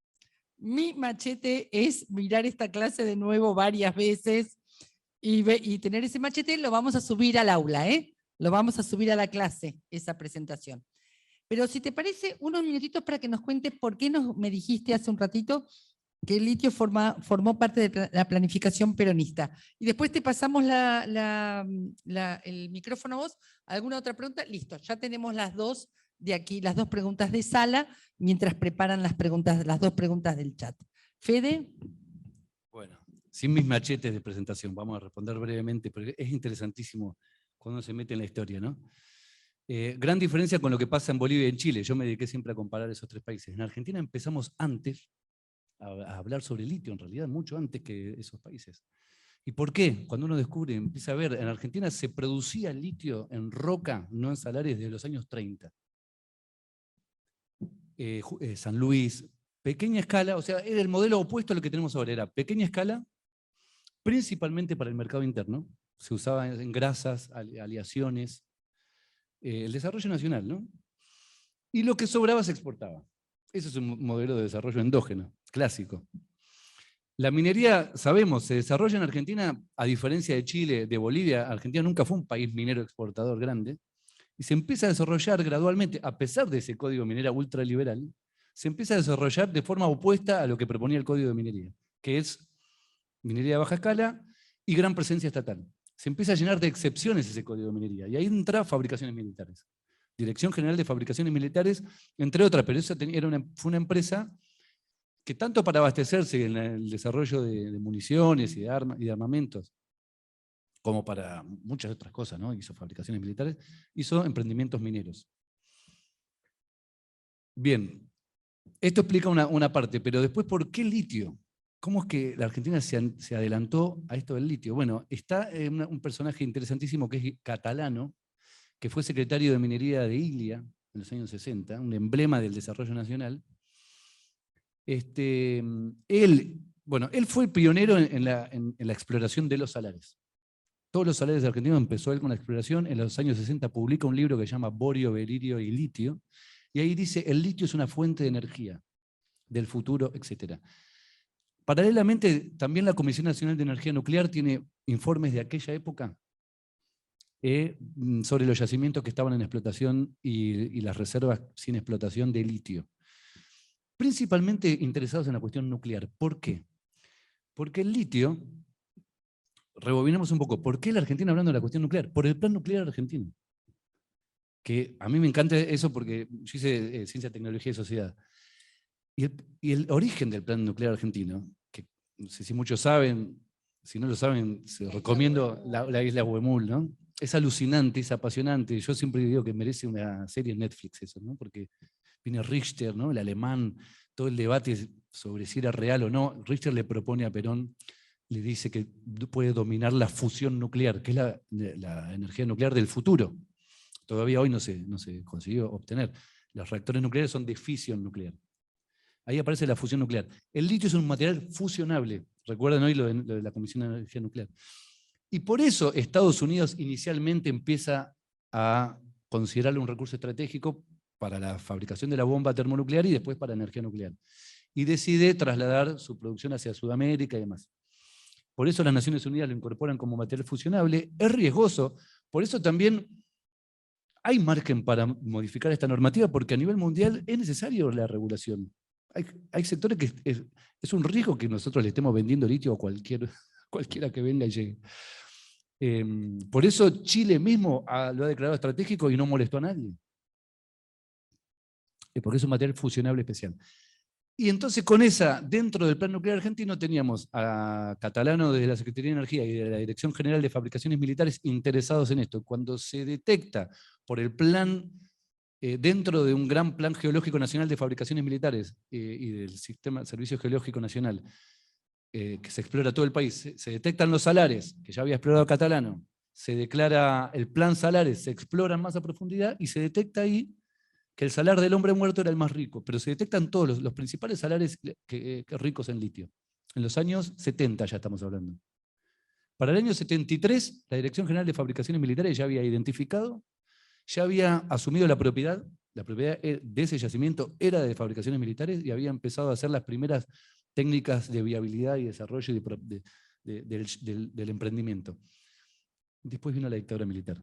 mi machete es mirar esta clase de nuevo varias veces y tener ese machete, lo vamos a subir al aula, lo vamos a subir a la clase, esa presentación. Pero si te parece, unos minutitos para que nos cuentes por qué me dijiste hace un ratito que el litio formó parte de la planificación peronista. Y después te pasamos el micrófono a vos. ¿Alguna otra pregunta? Listo, ya tenemos las dos de aquí, las dos preguntas de sala, mientras preparan las dos preguntas del chat. Fede. Bueno, sin mis machetes de presentación, vamos a responder brevemente, porque es interesantísimo cuando se mete en la historia, ¿no? Gran diferencia con lo que pasa en Bolivia y en Chile. Yo me dediqué siempre a comparar esos tres países. En Argentina empezamos antes a hablar sobre litio, en realidad, mucho antes que esos países. ¿Y por qué? Cuando uno descubre, empieza a ver, en Argentina se producía litio en roca, no en salares, desde los años 30. San Luis, pequeña escala, o sea, era el modelo opuesto a lo que tenemos ahora, era pequeña escala, principalmente para el mercado interno, se usaba en grasas, aleaciones, el desarrollo nacional, ¿no? Y lo que sobraba se exportaba. Ese es un modelo de desarrollo endógeno, clásico. La minería, sabemos, se desarrolla en Argentina, a diferencia de Chile, de Bolivia. Argentina nunca fue un país minero exportador grande, y se empieza a desarrollar gradualmente, a pesar de ese código minera ultraliberal, se empieza a desarrollar de forma opuesta a lo que proponía el código de minería, que es minería de baja escala y gran presencia estatal. Se empieza a llenar de excepciones ese código de minería, y ahí entra fabricaciones militares. Dirección General de Fabricaciones Militares, entre otras, pero esa fue una empresa que tanto para abastecerse en el desarrollo de municiones y de armamentos, como para muchas otras cosas, ¿no? Hizo fabricaciones militares, hizo emprendimientos mineros. Bien, esto explica una parte, pero después, ¿por qué litio? ¿Cómo es que la Argentina se adelantó a esto del litio? Bueno, está un personaje interesantísimo que es Catalano, que fue secretario de Minería de Ilia en los años 60, un emblema del desarrollo nacional. Él fue el pionero en la exploración de los salares. Todos los salares argentinos empezó él con la exploración. En los años 60 publica un libro que se llama Borio, Beririo y Litio, y ahí dice, el litio es una fuente de energía del futuro, etc. Paralelamente, también la Comisión Nacional de Energía Nuclear tiene informes de aquella época sobre los yacimientos que estaban en explotación y las reservas sin explotación de litio. Principalmente interesados en la cuestión nuclear. ¿Por qué? Porque el litio, rebobinemos un poco, ¿por qué la Argentina hablando de la cuestión nuclear? Por el plan nuclear argentino. Que a mí me encanta eso porque yo hice Ciencia, Tecnología y Sociedad. Y el origen del plan nuclear argentino, que no sé si muchos saben, si no lo saben, se recomiendo la isla Huemul, ¿no? Es alucinante, es apasionante. Yo siempre digo que merece una serie en Netflix eso, ¿no? Porque viene Richter, ¿no? El alemán, todo el debate sobre si era real o no. Richter le propone a Perón, le dice que puede dominar la fusión nuclear, que es la energía nuclear del futuro. Todavía hoy no se consiguió obtener. Los reactores nucleares son de fisión nuclear. Ahí aparece la fusión nuclear. El litio es un material fusionable. Recuerdan hoy lo de la Comisión de Energía Nuclear. Y por eso Estados Unidos inicialmente empieza a considerarlo un recurso estratégico para la fabricación de la bomba termonuclear y después para energía nuclear. Y decide trasladar su producción hacia Sudamérica y demás. Por eso las Naciones Unidas lo incorporan como material fusionable. Es riesgoso. Por eso también hay margen para modificar esta normativa, porque a nivel mundial es necesario la regulación. Hay sectores que es un riesgo que nosotros le estemos vendiendo litio a cualquiera que venga y llegue. Por eso Chile mismo lo ha declarado estratégico y no molestó a nadie. Porque es un material fusionable especial. Y entonces con esa, dentro del plan nuclear argentino, teníamos a Catalano desde la Secretaría de Energía y de la Dirección General de Fabricaciones Militares interesados en esto. Cuando se detecta por el plan dentro de un gran plan geológico nacional de fabricaciones militares y del sistema Servicio Geológico Nacional, que se explora todo el país, se detectan los salares, que ya había explorado Catalano, se declara el plan salares, se exploran más a profundidad y se detecta ahí que el salar del hombre muerto era el más rico, pero se detectan todos los principales salares ricos en litio. En los años 70 ya estamos hablando. Para el año 73, la Dirección General de Fabricaciones Militares ya había identificado, ya había asumido la propiedad de ese yacimiento era de fabricaciones militares y había empezado a hacer las primeras técnicas de viabilidad y desarrollo del emprendimiento. Después vino la dictadura militar.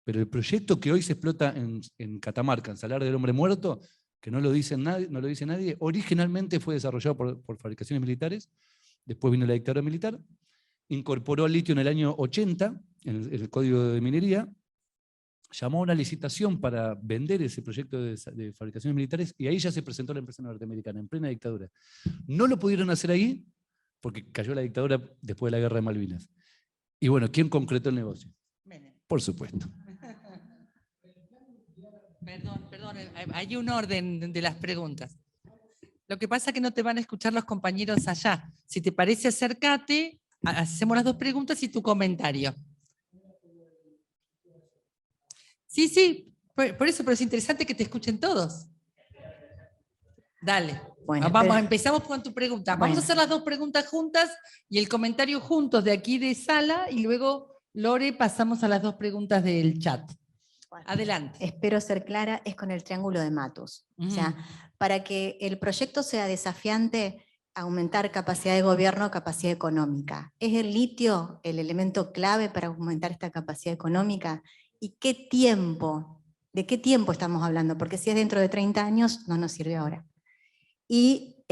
Pero el proyecto que hoy se explota en Catamarca, en Salar del Hombre Muerto, que no lo dice nadie, originalmente fue desarrollado por fabricaciones militares, después vino la dictadura militar, incorporó al litio en el año 80, en el Código de Minería, llamó a una licitación para vender ese proyecto de fabricaciones militares y ahí ya se presentó la empresa norteamericana, en plena dictadura. No lo pudieron hacer ahí porque cayó la dictadura después de la Guerra de Malvinas. Y bueno, ¿quién concretó el negocio? Por supuesto. Perdón, hay un orden de las preguntas. Lo que pasa es que no te van a escuchar los compañeros allá. Si te parece, acércate, hacemos las dos preguntas y tu comentario. Sí, por eso, pero es interesante que te escuchen todos. Dale. Bueno, empezamos con tu pregunta. Vamos a hacer las dos preguntas juntas y el comentario juntos de aquí de sala y luego, Lore, pasamos a las dos preguntas del chat. Bueno, adelante. Espero ser clara, es con el triángulo de Matus. O sea, para que el proyecto sea desafiante, aumentar capacidad de gobierno, capacidad económica. ¿Es el litio el elemento clave para aumentar esta capacidad económica? ¿Y qué tiempo? ¿De qué tiempo estamos hablando? Porque si es dentro de 30 años, no nos sirve ahora. Y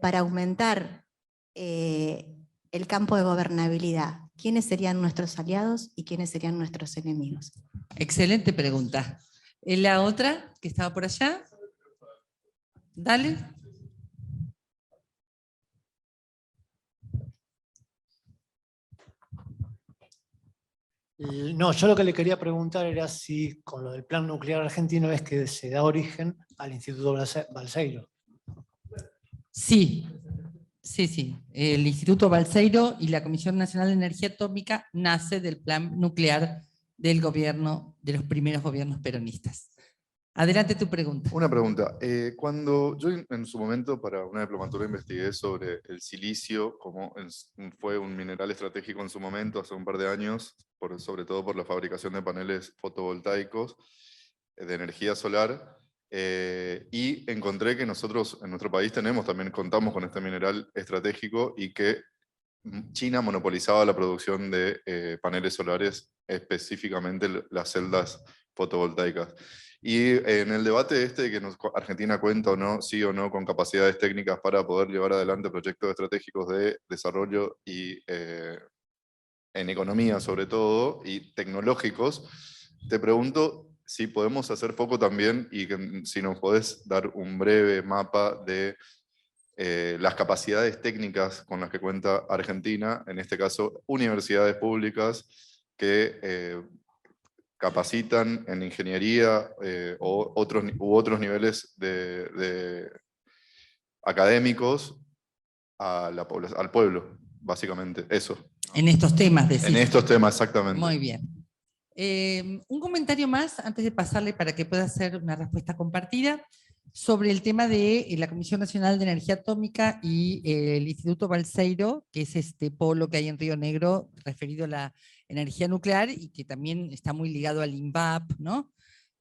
para aumentar el campo de gobernabilidad, ¿quiénes serían nuestros aliados y quiénes serían nuestros enemigos? Excelente pregunta. La otra, que estaba por allá. Dale. No, yo lo que le quería preguntar era si con lo del plan nuclear argentino es que se da origen al Instituto Balseiro. Sí. El Instituto Balseiro y la Comisión Nacional de Energía Atómica nace del plan nuclear del gobierno, de los primeros gobiernos peronistas. Adelante tu pregunta. Una pregunta. Cuando yo en su momento para una diplomatura investigué sobre el silicio, como fue un mineral estratégico en su momento, hace un par de años, sobre todo por la fabricación de paneles fotovoltaicos de energía solar, y encontré que nosotros en nuestro país contamos con este mineral estratégico y que China monopolizaba la producción de paneles solares, específicamente las celdas fotovoltaicas. Y en el debate de que Argentina cuenta o no, sí o no, con capacidades técnicas para poder llevar adelante proyectos estratégicos de desarrollo y en economía sobre todo, y tecnológicos, te pregunto si podemos hacer foco también y si nos podés dar un breve mapa de las capacidades técnicas con las que cuenta Argentina, en este caso universidades públicas que capacitan en ingeniería u otros niveles académicos al pueblo, básicamente, eso. En estos temas, decís. En estos temas, exactamente. Muy bien. Un comentario más, antes de pasarle para que pueda hacer una respuesta compartida, sobre el tema de la Comisión Nacional de Energía Atómica y el Instituto Balseiro, que es este polo que hay en Río Negro referido a la energía nuclear y que también está muy ligado al INVAP, ¿no?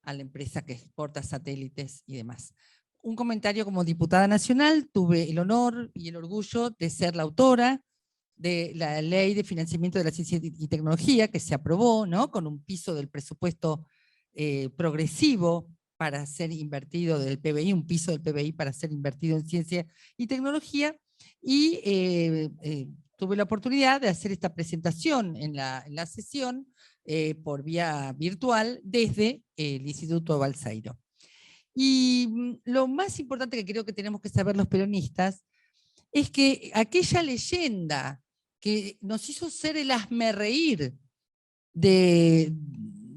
A la empresa que exporta satélites y demás. Un comentario: como diputada nacional, tuve el honor y el orgullo de ser la autora de la Ley de Financiamiento de la Ciencia y Tecnología, que se aprobó, ¿no? Con un piso del presupuesto progresivo para ser invertido del PBI, un piso del PBI para ser invertido en ciencia y tecnología, y tuve la oportunidad de hacer esta presentación en la sesión por vía virtual desde el Instituto Balseiro. Y lo más importante que creo que tenemos que saber los peronistas es que aquella leyenda que nos hizo ser el hazmerreír de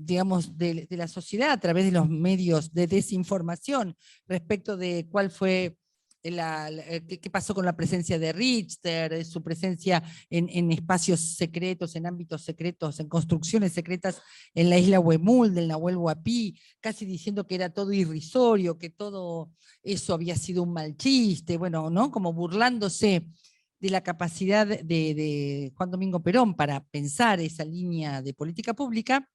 digamos, de la sociedad a través de los medios de desinformación respecto de cuál fue qué pasó con la presencia de Richter, su presencia en espacios secretos, en ámbitos secretos, en construcciones secretas en la isla Huemul, del Nahuel Huapi, casi diciendo que era todo irrisorio, que todo eso había sido un mal chiste, bueno, ¿no? Como burlándose de la capacidad de Juan Domingo Perón para pensar esa línea de política pública,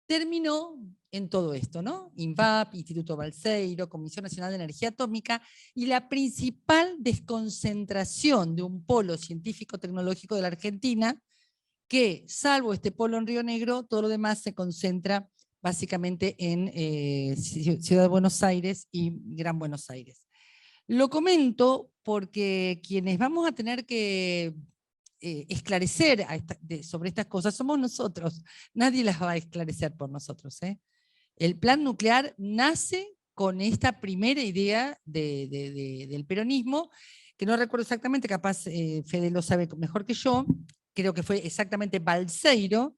terminó en todo esto, ¿no? INVAP, Instituto Balseiro, Comisión Nacional de Energía Atómica, y la principal desconcentración de un polo científico-tecnológico de la Argentina, que salvo este polo en Río Negro, todo lo demás se concentra básicamente en Ciudad de Buenos Aires y Gran Buenos Aires. Lo comento porque quienes vamos a tener que esclarecer sobre estas cosas somos nosotros. Nadie las va a esclarecer por nosotros. El plan nuclear nace con esta primera idea del peronismo, que no recuerdo exactamente, capaz Fede lo sabe mejor que yo, creo que fue exactamente Balseiro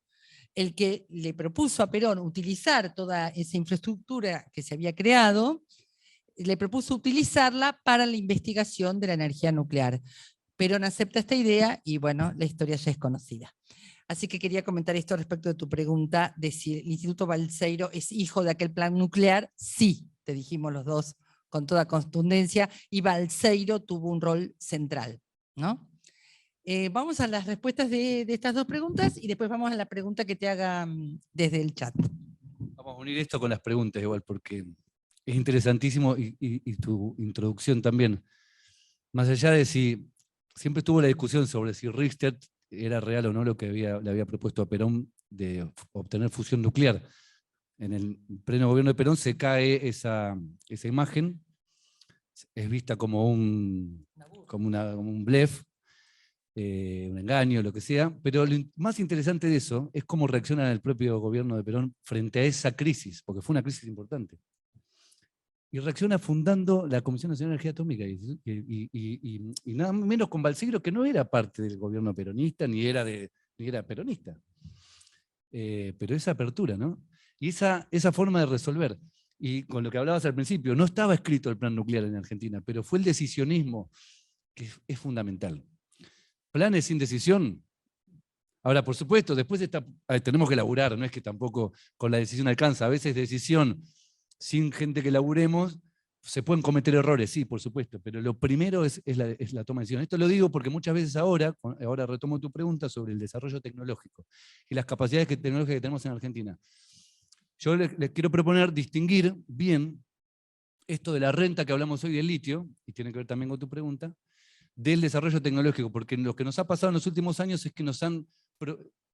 el que le propuso a Perón utilizar toda esa infraestructura que se había creado, le propuso utilizarla para la investigación de la energía nuclear. Perón acepta esta idea y bueno, la historia ya es conocida. Así que quería comentar esto respecto de tu pregunta de si el Instituto Balseiro es hijo de aquel plan nuclear. Sí, te dijimos los dos con toda contundencia, y Balseiro tuvo un rol central, ¿no? Vamos a las respuestas de estas dos preguntas y después vamos a la pregunta que te hagan desde el chat. Vamos a unir esto con las preguntas igual, porque es interesantísimo y tu introducción también. Más allá de si siempre estuvo la discusión sobre si Richter era real o no lo que le había propuesto a Perón de obtener fusión nuclear. En el pleno gobierno de Perón se cae esa imagen, es vista como un blef, un engaño, lo que sea, pero lo más interesante de eso es cómo reacciona el propio gobierno de Perón frente a esa crisis, porque fue una crisis importante. Y reacciona fundando la Comisión Nacional de Energía Atómica, y nada menos con Balseiro, que no era parte del gobierno peronista, ni era peronista. Pero esa apertura, ¿no? Y esa forma de resolver, y con lo que hablabas al principio, no estaba escrito el plan nuclear en Argentina, pero fue el decisionismo, que es fundamental. Planes sin decisión. Ahora, por supuesto, después tenemos que laburar, no es que tampoco con la decisión alcanza, a veces decisión sin gente que laburemos, se pueden cometer errores, sí, por supuesto, pero lo primero es la toma de decisión. Esto lo digo porque muchas veces ahora retomo tu pregunta sobre el desarrollo tecnológico y las capacidades tecnológicas que tenemos en Argentina. Yo les quiero proponer distinguir bien esto de la renta que hablamos hoy del litio, y tiene que ver también con tu pregunta, del desarrollo tecnológico, porque lo que nos ha pasado en los últimos años es que nos han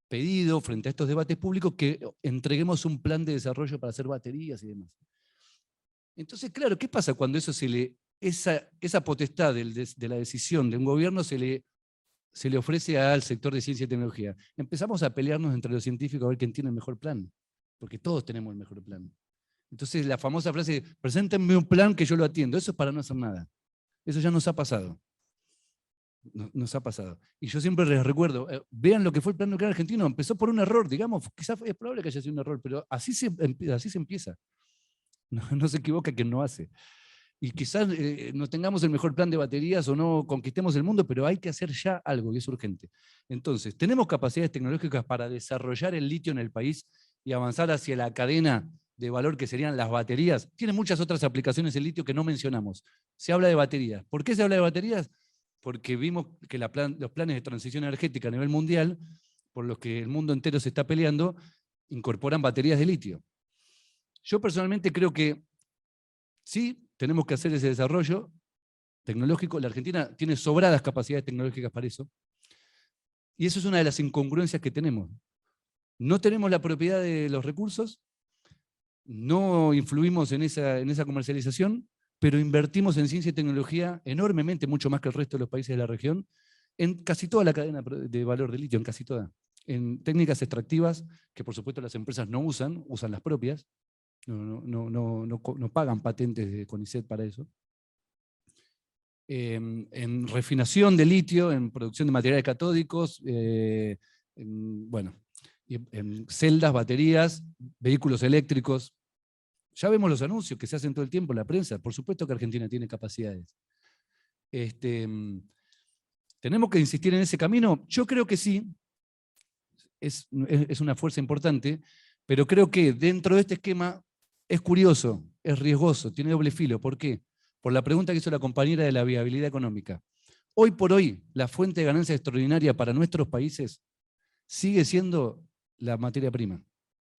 pedido, frente a estos debates públicos, que entreguemos un plan de desarrollo para hacer baterías y demás. Entonces, claro, ¿qué pasa cuando esa potestad de la decisión de un gobierno se le ofrece al sector de ciencia y tecnología? Empezamos a pelearnos entre los científicos a ver quién tiene el mejor plan, porque todos tenemos el mejor plan. Entonces la famosa frase, preséntenme un plan que yo lo atiendo, eso es para no hacer nada. Eso ya nos ha pasado. Nos ha pasado. Y yo siempre les recuerdo, vean lo que fue el plan nuclear argentino, empezó por un error, digamos, quizás es probable que haya sido un error, pero así se empieza. No se equivoca quien no hace. Y quizás no tengamos el mejor plan de baterías o no conquistemos el mundo, pero hay que hacer ya algo y es urgente. Entonces, tenemos capacidades tecnológicas para desarrollar el litio en el país y avanzar hacia la cadena de valor que serían las baterías. Tiene muchas otras aplicaciones el litio que no mencionamos. Se habla de baterías. ¿Por qué se habla de baterías? Porque vimos que los planes de transición energética a nivel mundial, por los que el mundo entero se está peleando, incorporan baterías de litio. Yo personalmente creo que sí, tenemos que hacer ese desarrollo tecnológico. La Argentina tiene sobradas capacidades tecnológicas para eso. Y eso es una de las incongruencias que tenemos. No tenemos la propiedad de los recursos, no influimos en esa comercialización, pero invertimos en ciencia y tecnología enormemente, mucho más que el resto de los países de la región, en casi toda la cadena de valor de litio, en casi toda. En técnicas extractivas, que por supuesto las empresas no usan las propias, no pagan patentes de CONICET para eso. En refinación de litio, en producción de materiales catódicos, bueno, en celdas, baterías, vehículos eléctricos. Ya vemos los anuncios que se hacen todo el tiempo en la prensa. Por supuesto que Argentina tiene capacidades. ¿Tenemos que insistir en ese camino? Yo creo que sí. Es una fuerza importante, pero creo que dentro de este esquema es curioso, es riesgoso, tiene doble filo. ¿Por qué? Por la pregunta que hizo la compañera de la viabilidad económica. Hoy por hoy, la fuente de ganancia extraordinaria para nuestros países sigue siendo la materia prima.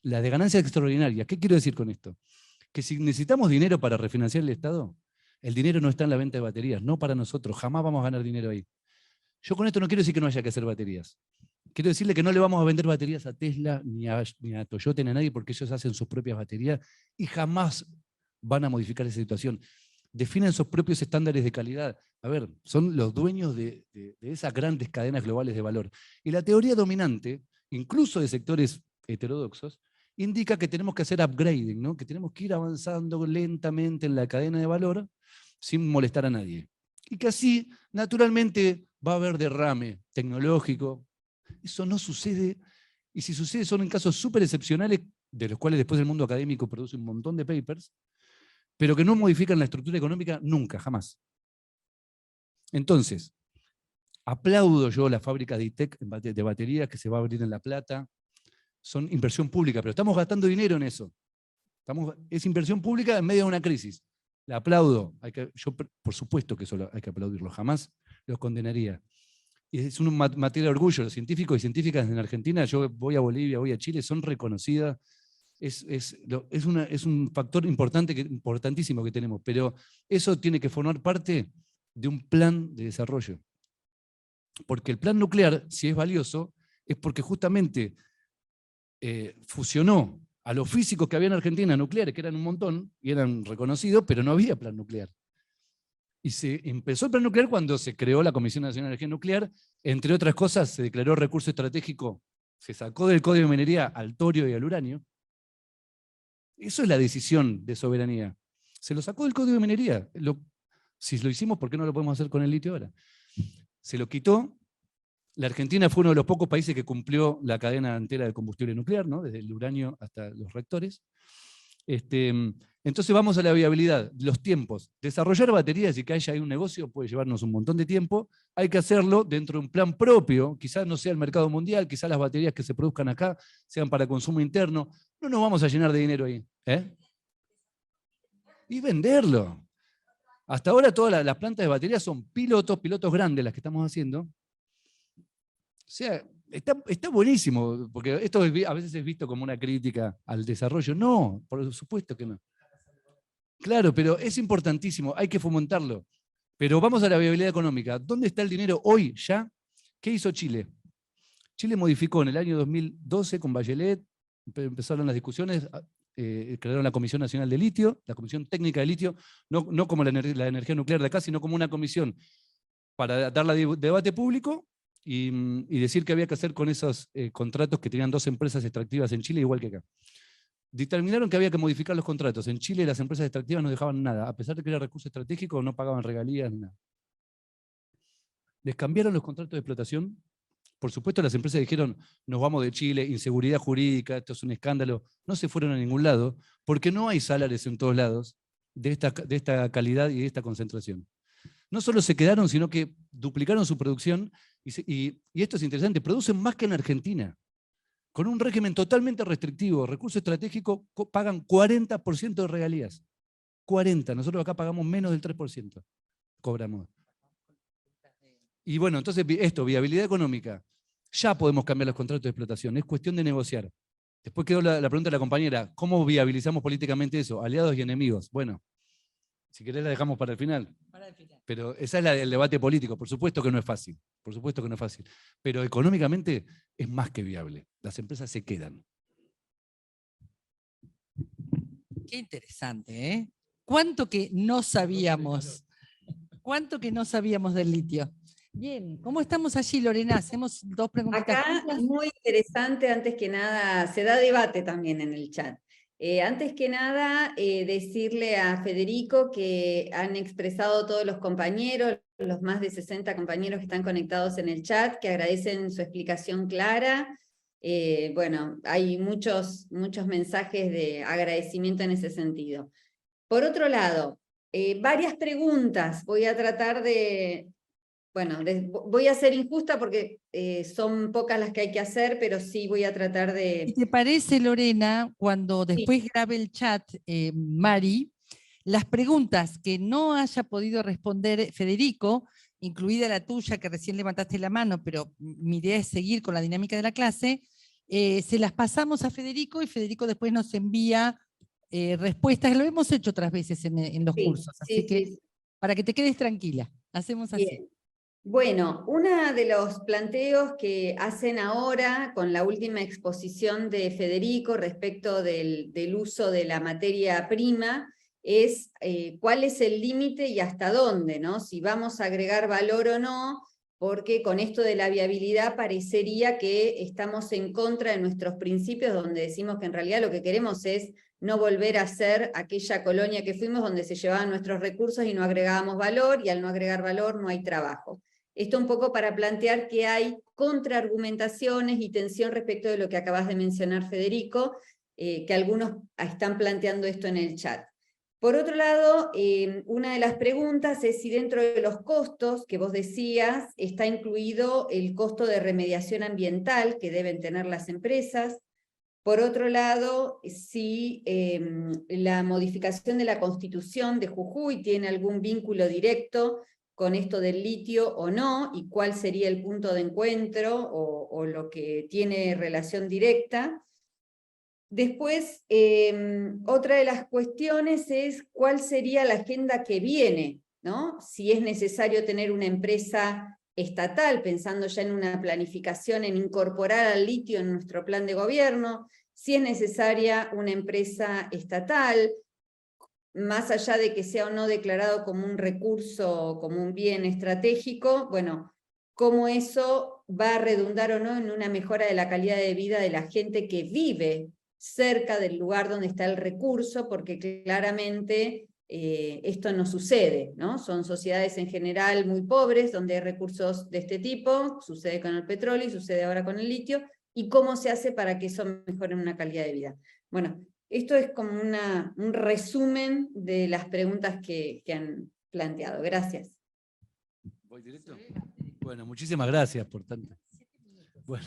La de ganancia extraordinaria. ¿Qué quiero decir con esto? Que si necesitamos dinero para refinanciar el Estado, el dinero no está en la venta de baterías, no para nosotros, jamás vamos a ganar dinero ahí. Yo con esto no quiero decir que no haya que hacer baterías. Quiero decirle que no le vamos a vender baterías a Tesla, ni a Toyota, ni a nadie, porque ellos hacen sus propias baterías y jamás van a modificar esa situación. Definen sus propios estándares de calidad. A ver, son los dueños de esas grandes cadenas globales de valor. Y la teoría dominante, incluso de sectores heterodoxos, indica que tenemos que hacer upgrading, ¿no? Que tenemos que ir avanzando lentamente en la cadena de valor sin molestar a nadie. Y que así, naturalmente, va a haber derrame tecnológico. Eso no sucede, y si sucede son en casos súper excepcionales, de los cuales después el mundo académico produce un montón de papers, pero que no modifican la estructura económica nunca, jamás. Entonces, aplaudo yo las fábricas de ITEC de baterías que se va a abrir en La Plata. Son inversión pública, pero estamos gastando dinero en eso. Es inversión pública en medio de una crisis. La aplaudo. Yo, por supuesto que eso hay que aplaudirlo. Jamás los condenaría. Y es una materia de orgullo. Los científicos y científicas en Argentina, yo voy a Bolivia, voy a Chile, son reconocidas. Es un factor importantísimo que tenemos, pero eso tiene que formar parte de un plan de desarrollo. Porque el plan nuclear, si es valioso, es porque justamente fusionó a los físicos que había en Argentina nucleares, que eran un montón, y eran reconocidos, pero no había plan nuclear. Y se empezó el plan nuclear cuando se creó la Comisión Nacional de Energía Nuclear, entre otras cosas se declaró recurso estratégico, se sacó del Código de Minería al torio y al uranio. Eso es la decisión de soberanía. Se lo sacó del Código de Minería. Si lo hicimos, ¿por qué no lo podemos hacer con el litio ahora? Se lo quitó. La Argentina fue uno de los pocos países que cumplió la cadena entera de combustible nuclear, ¿no? Desde el uranio hasta los reactores. Entonces vamos a la viabilidad, los tiempos. Desarrollar baterías y que haya ahí un negocio puede llevarnos un montón de tiempo. Hay que hacerlo dentro de un plan propio. Quizás no sea el mercado mundial, quizás las baterías que se produzcan acá sean para consumo interno. No nos vamos a llenar de dinero ahí. Y venderlo. Hasta ahora todas las plantas de baterías son pilotos grandes las que estamos haciendo. O sea, está buenísimo, porque esto a veces es visto como una crítica al desarrollo. No, por supuesto que no. Claro, pero es importantísimo, hay que fomentarlo. Pero vamos a la viabilidad económica. ¿Dónde está el dinero hoy ya? ¿Qué hizo Chile? Chile modificó en el año 2012 con Bachelet, empezaron las discusiones, crearon la Comisión Nacional de Litio, la Comisión Técnica de Litio, no como la energía nuclear de acá, sino como una comisión para darle debate público y decir qué había que hacer con esos contratos que tenían 2 empresas extractivas en Chile, igual que acá. Determinaron que había que modificar los contratos. En Chile las empresas extractivas no dejaban nada, a pesar de que era recurso estratégico, no pagaban regalías ni nada. Les cambiaron los contratos de explotación. Por supuesto, las empresas dijeron, nos vamos de Chile, inseguridad jurídica, esto es un escándalo. No se fueron a ningún lado, porque no hay salarios en todos lados de esta calidad y de esta concentración. No solo se quedaron, sino que duplicaron su producción, y esto es interesante, producen más que en Argentina. Con un régimen totalmente restrictivo, recurso estratégico, pagan 40% de regalías. 40%. Nosotros acá pagamos menos del 3%. Cobramos. Y bueno, entonces viabilidad económica. Ya podemos cambiar los contratos de explotación. Es cuestión de negociar. Después quedó la pregunta de la compañera. ¿Cómo viabilizamos políticamente eso? Aliados y enemigos. Bueno, si querés la dejamos para el final. Pero ese es el debate político. Por supuesto que no es fácil. Por supuesto que no es fácil. Pero económicamente es más que viable. Las empresas se quedan. Qué interesante, ¿eh? ¿Cuánto que no sabíamos? ¿Cuánto que no sabíamos del litio? Bien, ¿cómo estamos allí, Lorena? Hacemos 2 preguntas. Acá es muy interesante, antes que nada, se da debate también en el chat. Antes que nada, decirle a Federico que han expresado todos los compañeros, los más de 60 compañeros que están conectados en el chat, que agradecen su explicación clara, Bueno, hay muchos mensajes de agradecimiento en ese sentido. Por otro lado, varias preguntas. Voy a tratar de... Bueno, voy a ser injusta porque son pocas las que hay que hacer, pero sí voy a tratar ¿Y de... te parece, Lorena, cuando después grabe el chat, Mari, las preguntas que no haya podido responder Federico, incluida la tuya, que recién levantaste la mano, pero mi idea es seguir con la dinámica de la clase, se las pasamos a Federico y Federico después nos envía respuestas? Lo hemos hecho otras veces en los cursos, así que para que te quedes tranquila, hacemos así. Bien. Bueno, uno de los planteos que hacen ahora con la última exposición de Federico respecto del uso de la materia prima es cuál es el límite y hasta dónde, ¿no? Si vamos a agregar valor o no, porque con esto de la viabilidad parecería que estamos en contra de nuestros principios, donde decimos que en realidad lo que queremos es no volver a ser aquella colonia que fuimos donde se llevaban nuestros recursos y no agregábamos valor, y al no agregar valor no hay trabajo. Esto un poco para plantear que hay contraargumentaciones y tensión respecto de lo que acabas de mencionar, Federico, que algunos están planteando esto en el chat. Por otro lado, una de las preguntas es si dentro de los costos que vos decías está incluido el costo de remediación ambiental que deben tener las empresas. Por otro lado, si la modificación de la Constitución de Jujuy tiene algún vínculo directo con esto del litio o no, y cuál sería el punto de encuentro o lo que tiene relación directa. Después, otra de las cuestiones es cuál sería la agenda que viene, ¿no? Si es necesario tener una empresa estatal, pensando ya en una planificación, en incorporar al litio en nuestro plan de gobierno, si es necesaria una empresa estatal, más allá de que sea o no declarado como un recurso, como un bien estratégico, bueno, cómo eso va a redundar o no en una mejora de la calidad de vida de la gente que vive cerca del lugar donde está el recurso, porque claramente esto no sucede, ¿no? Son sociedades en general muy pobres, donde hay recursos de este tipo, sucede con el petróleo y sucede ahora con el litio, y cómo se hace para que eso mejore una calidad de vida. Bueno, esto es como un resumen de las preguntas que han planteado. Gracias. ¿Voy directo? Bueno, muchísimas gracias por tanto. Bueno.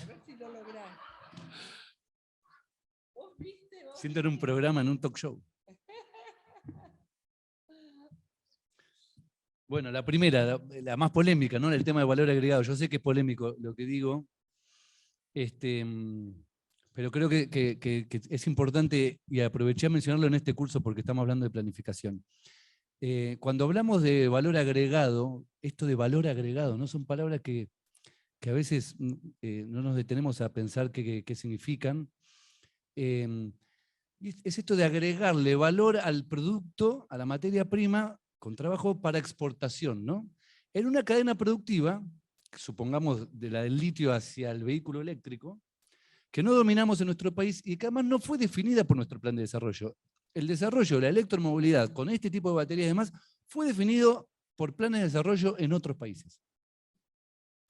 Siento en un programa, en un talk show. Bueno, la primera, la más polémica, ¿no? El tema de valor agregado. Yo sé que es polémico lo que digo, pero creo que es importante, y aproveché a mencionarlo en este curso porque estamos hablando de planificación. Cuando hablamos de valor agregado, esto de valor agregado, ¿no? Son palabras que a veces no nos detenemos a pensar qué significan. Es esto de agregarle valor al producto, a la materia prima, con trabajo para exportación, ¿no? En una cadena productiva, supongamos de la del litio hacia el vehículo eléctrico, que no dominamos en nuestro país y que además no fue definida por nuestro plan de desarrollo. El desarrollo de la electromovilidad con este tipo de baterías y demás fue definido por planes de desarrollo en otros países.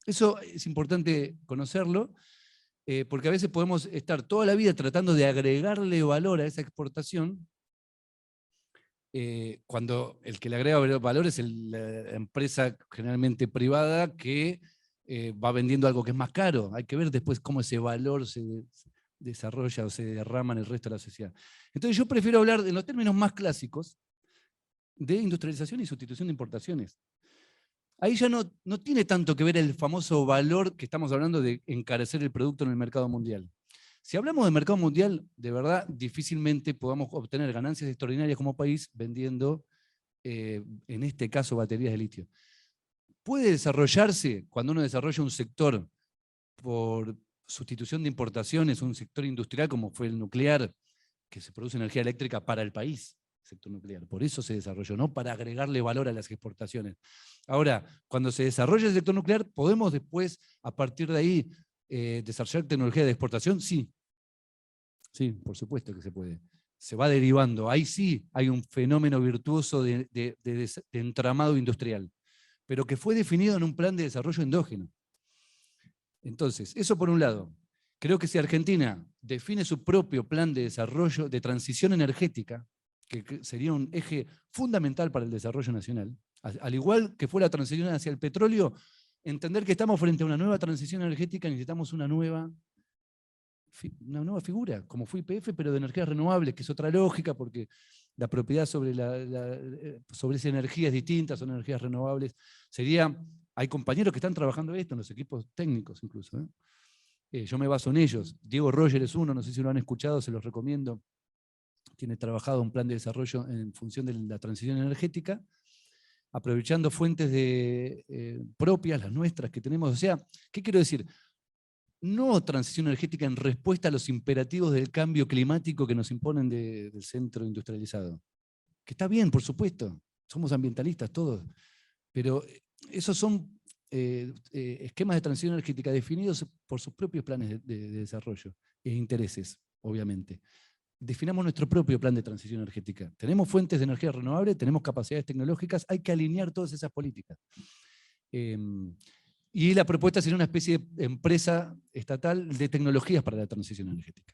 Eso es importante conocerlo, porque a veces podemos estar toda la vida tratando de agregarle valor a esa exportación, cuando el que le agrega valor es la empresa generalmente privada que va vendiendo algo que es más caro. Hay que ver después cómo ese valor se desarrolla o se derrama en el resto de la sociedad. Entonces yo prefiero hablar en los términos más clásicos de industrialización y sustitución de importaciones. Ahí ya no tiene tanto que ver el famoso valor que estamos hablando de encarecer el producto en el mercado mundial. Si hablamos de mercado mundial, de verdad, difícilmente podamos obtener ganancias extraordinarias como país vendiendo, en este caso, baterías de litio. Puede desarrollarse cuando uno desarrolla un sector por sustitución de importaciones, un sector industrial como fue el nuclear, que se produce energía eléctrica para el país, sector nuclear. Por eso se desarrolló, no para agregarle valor a las exportaciones. Ahora, cuando se desarrolla el sector nuclear, ¿podemos después, a partir de ahí, desarrollar tecnología de exportación? Sí. Sí, por supuesto que se puede. Se va derivando. Ahí sí hay un fenómeno virtuoso de entramado industrial, pero que fue definido en un plan de desarrollo endógeno. Entonces, eso por un lado. Creo que si Argentina define su propio plan de desarrollo, de transición energética, que sería un eje fundamental para el desarrollo nacional, al igual que fue la transición hacia el petróleo, entender que estamos frente a una nueva transición energética, necesitamos una nueva figura, como fue YPF, pero de energías renovables, que es otra lógica, porque la propiedad sobre, sobre esa energía es distinta, son energías renovables. Hay compañeros que están trabajando esto, en los equipos técnicos incluso. Yo me baso en ellos. Diego Roger es uno, no sé si lo han escuchado, se los recomiendo. Tiene trabajado un plan de desarrollo en función de la transición energética, aprovechando fuentes propias, las nuestras que tenemos. O sea, ¿qué quiero decir? No transición energética en respuesta a los imperativos del cambio climático que nos imponen del centro industrializado. Que está bien, por supuesto, somos ambientalistas todos, pero esos son esquemas de transición energética definidos por sus propios planes de desarrollo e intereses, obviamente. Definamos nuestro propio plan de transición energética. Tenemos fuentes de energía renovable, tenemos capacidades tecnológicas, hay que alinear todas esas políticas. Y la propuesta sería una especie de empresa estatal de tecnologías para la transición energética.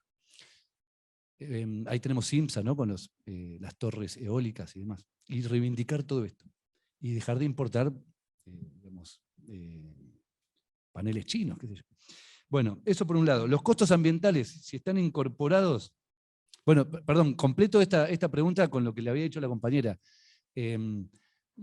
Ahí tenemos Simsa, ¿no? Con las torres eólicas y demás. Y reivindicar todo esto. Y dejar de importar digamos, paneles chinos, qué sé yo. Bueno, eso por un lado. Los costos ambientales, si están incorporados. Bueno, perdón, completo esta pregunta con lo que le había dicho la compañera.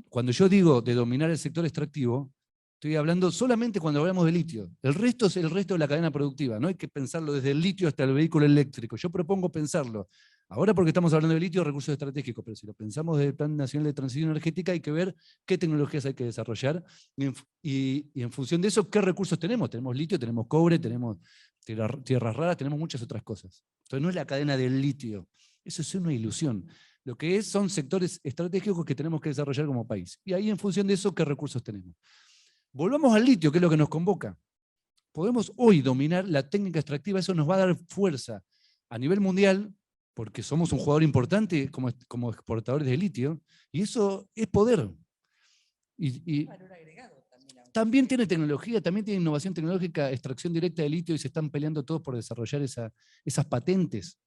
Cuando yo digo de dominar el sector extractivo, estoy hablando solamente cuando hablamos de litio. El resto es el resto de la cadena productiva. No hay que pensarlo desde el litio hasta el vehículo eléctrico. Yo propongo pensarlo. Ahora porque estamos hablando de litio, recursos estratégicos, pero si lo pensamos desde el Plan Nacional de Transición Energética, hay que ver qué tecnologías hay que desarrollar y en función de eso, qué recursos tenemos. Tenemos litio, tenemos cobre, tenemos tierras raras, tenemos muchas otras cosas. Entonces no es la cadena del litio. Eso es una ilusión. Lo que son sectores estratégicos que tenemos que desarrollar como país. Y ahí en función de eso, qué recursos tenemos. Volvamos al litio, que es lo que nos convoca. Podemos hoy dominar la técnica extractiva, eso nos va a dar fuerza a nivel mundial, porque somos un jugador importante como exportadores de litio, y eso es poder. Y también tiene tecnología, también tiene innovación tecnológica, extracción directa de litio, y se están peleando todos por desarrollar esas patentes.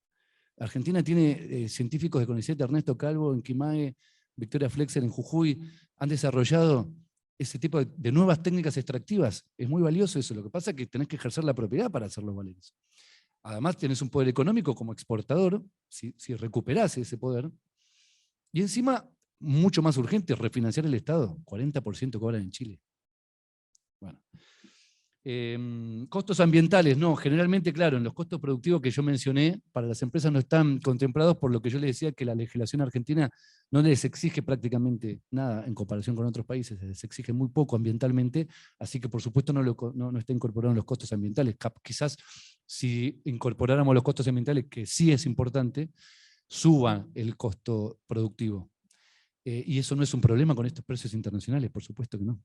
Argentina tiene científicos de CONICET, Ernesto Calvo en Quimae, Victoria Flexer en Jujuy, han desarrollado ese tipo de nuevas técnicas extractivas. Es muy valioso eso. Lo que pasa es que tenés que ejercer la propiedad para hacerlos valer. Además tenés un poder económico como exportador, si recuperás ese poder. Y encima, mucho más urgente, refinanciar el Estado. 40% cobran en Chile. Bueno. Costos ambientales, no, generalmente, claro, en los costos productivos que yo mencioné, para las empresas no están contemplados por lo que yo les decía, que la legislación argentina no les exige prácticamente nada en comparación con otros países, les exige muy poco ambientalmente, así que por supuesto no está incorporado en los costos ambientales. Quizás si incorporáramos los costos ambientales, que sí es importante, suba el costo productivo. Y eso no es un problema con estos precios internacionales, por supuesto que no.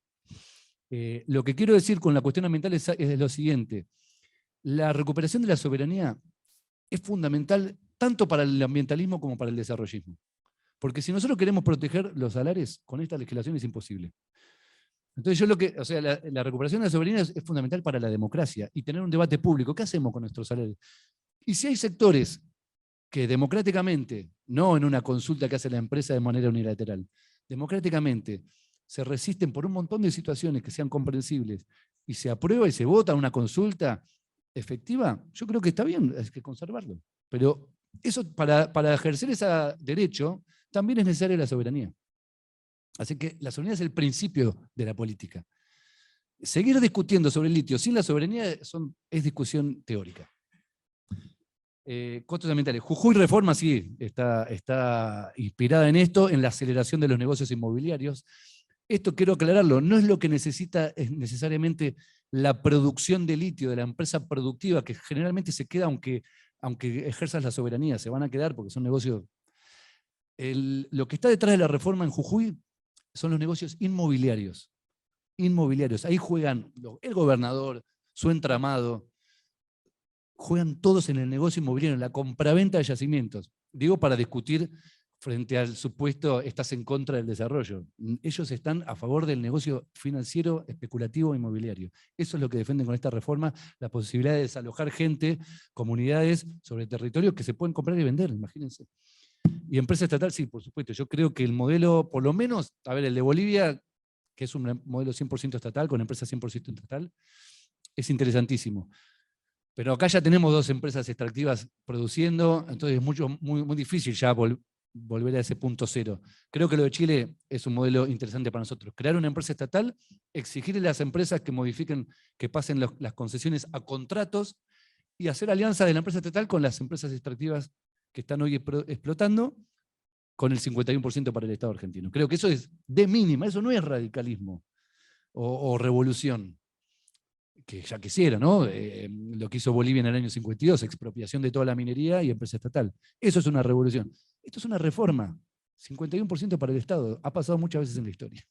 Lo que quiero decir con la cuestión ambiental es lo siguiente. La recuperación de la soberanía es fundamental tanto para el ambientalismo como para el desarrollismo. Porque si nosotros queremos proteger los salares, con esta legislación es imposible. Entonces la recuperación de la soberanía es fundamental para la democracia y tener un debate público. ¿Qué hacemos con nuestros salarios? Y si hay sectores que democráticamente, no en una consulta que hace la empresa de manera unilateral, democráticamente se resisten por un montón de situaciones que sean comprensibles y se aprueba y se vota una consulta efectiva, yo creo que está bien, hay que conservarlo. Pero eso, para ejercer ese derecho, también es necesaria la soberanía. Así que la soberanía es el principio de la política. Seguir discutiendo sobre el litio sin la soberanía es discusión teórica. Costos ambientales. Jujuy Reforma sí, está inspirada en esto, en la aceleración de los negocios inmobiliarios. Esto quiero aclararlo, no es lo que necesita necesariamente la producción de litio de la empresa productiva, que generalmente se queda aunque ejerzas la soberanía, se van a quedar porque son negocios. Lo que está detrás de la reforma en Jujuy son los negocios inmobiliarios. Ahí juegan el gobernador, su entramado, juegan todos en el negocio inmobiliario, en la compraventa de yacimientos. Digo, para discutir frente al supuesto estás en contra del desarrollo. Ellos están a favor del negocio financiero, especulativo, inmobiliario. Eso es lo que defienden con esta reforma, la posibilidad de desalojar gente, comunidades sobre territorios que se pueden comprar y vender, imagínense. Y empresa estatal, sí, por supuesto. Yo creo que el modelo, por lo menos, a ver, el de Bolivia, que es un modelo 100% estatal, con empresa 100% estatal, es interesantísimo. Pero acá ya tenemos 2 empresas extractivas produciendo, entonces es muy difícil ya volver a ese punto cero. Creo que lo de Chile es un modelo interesante para nosotros. Crear una empresa estatal, exigirle a las empresas que modifiquen, que pasen las concesiones a contratos y hacer alianza de la empresa estatal con las empresas extractivas que están hoy explotando, con el 51% para el Estado argentino. Creo que eso es de mínima, eso no es radicalismo o revolución, que ya quisiera, ¿no? Lo que hizo Bolivia en el año 52, expropiación de toda la minería y empresa estatal. Eso es una revolución. Esto es una reforma, 51% para el Estado, ha pasado muchas veces en la historia.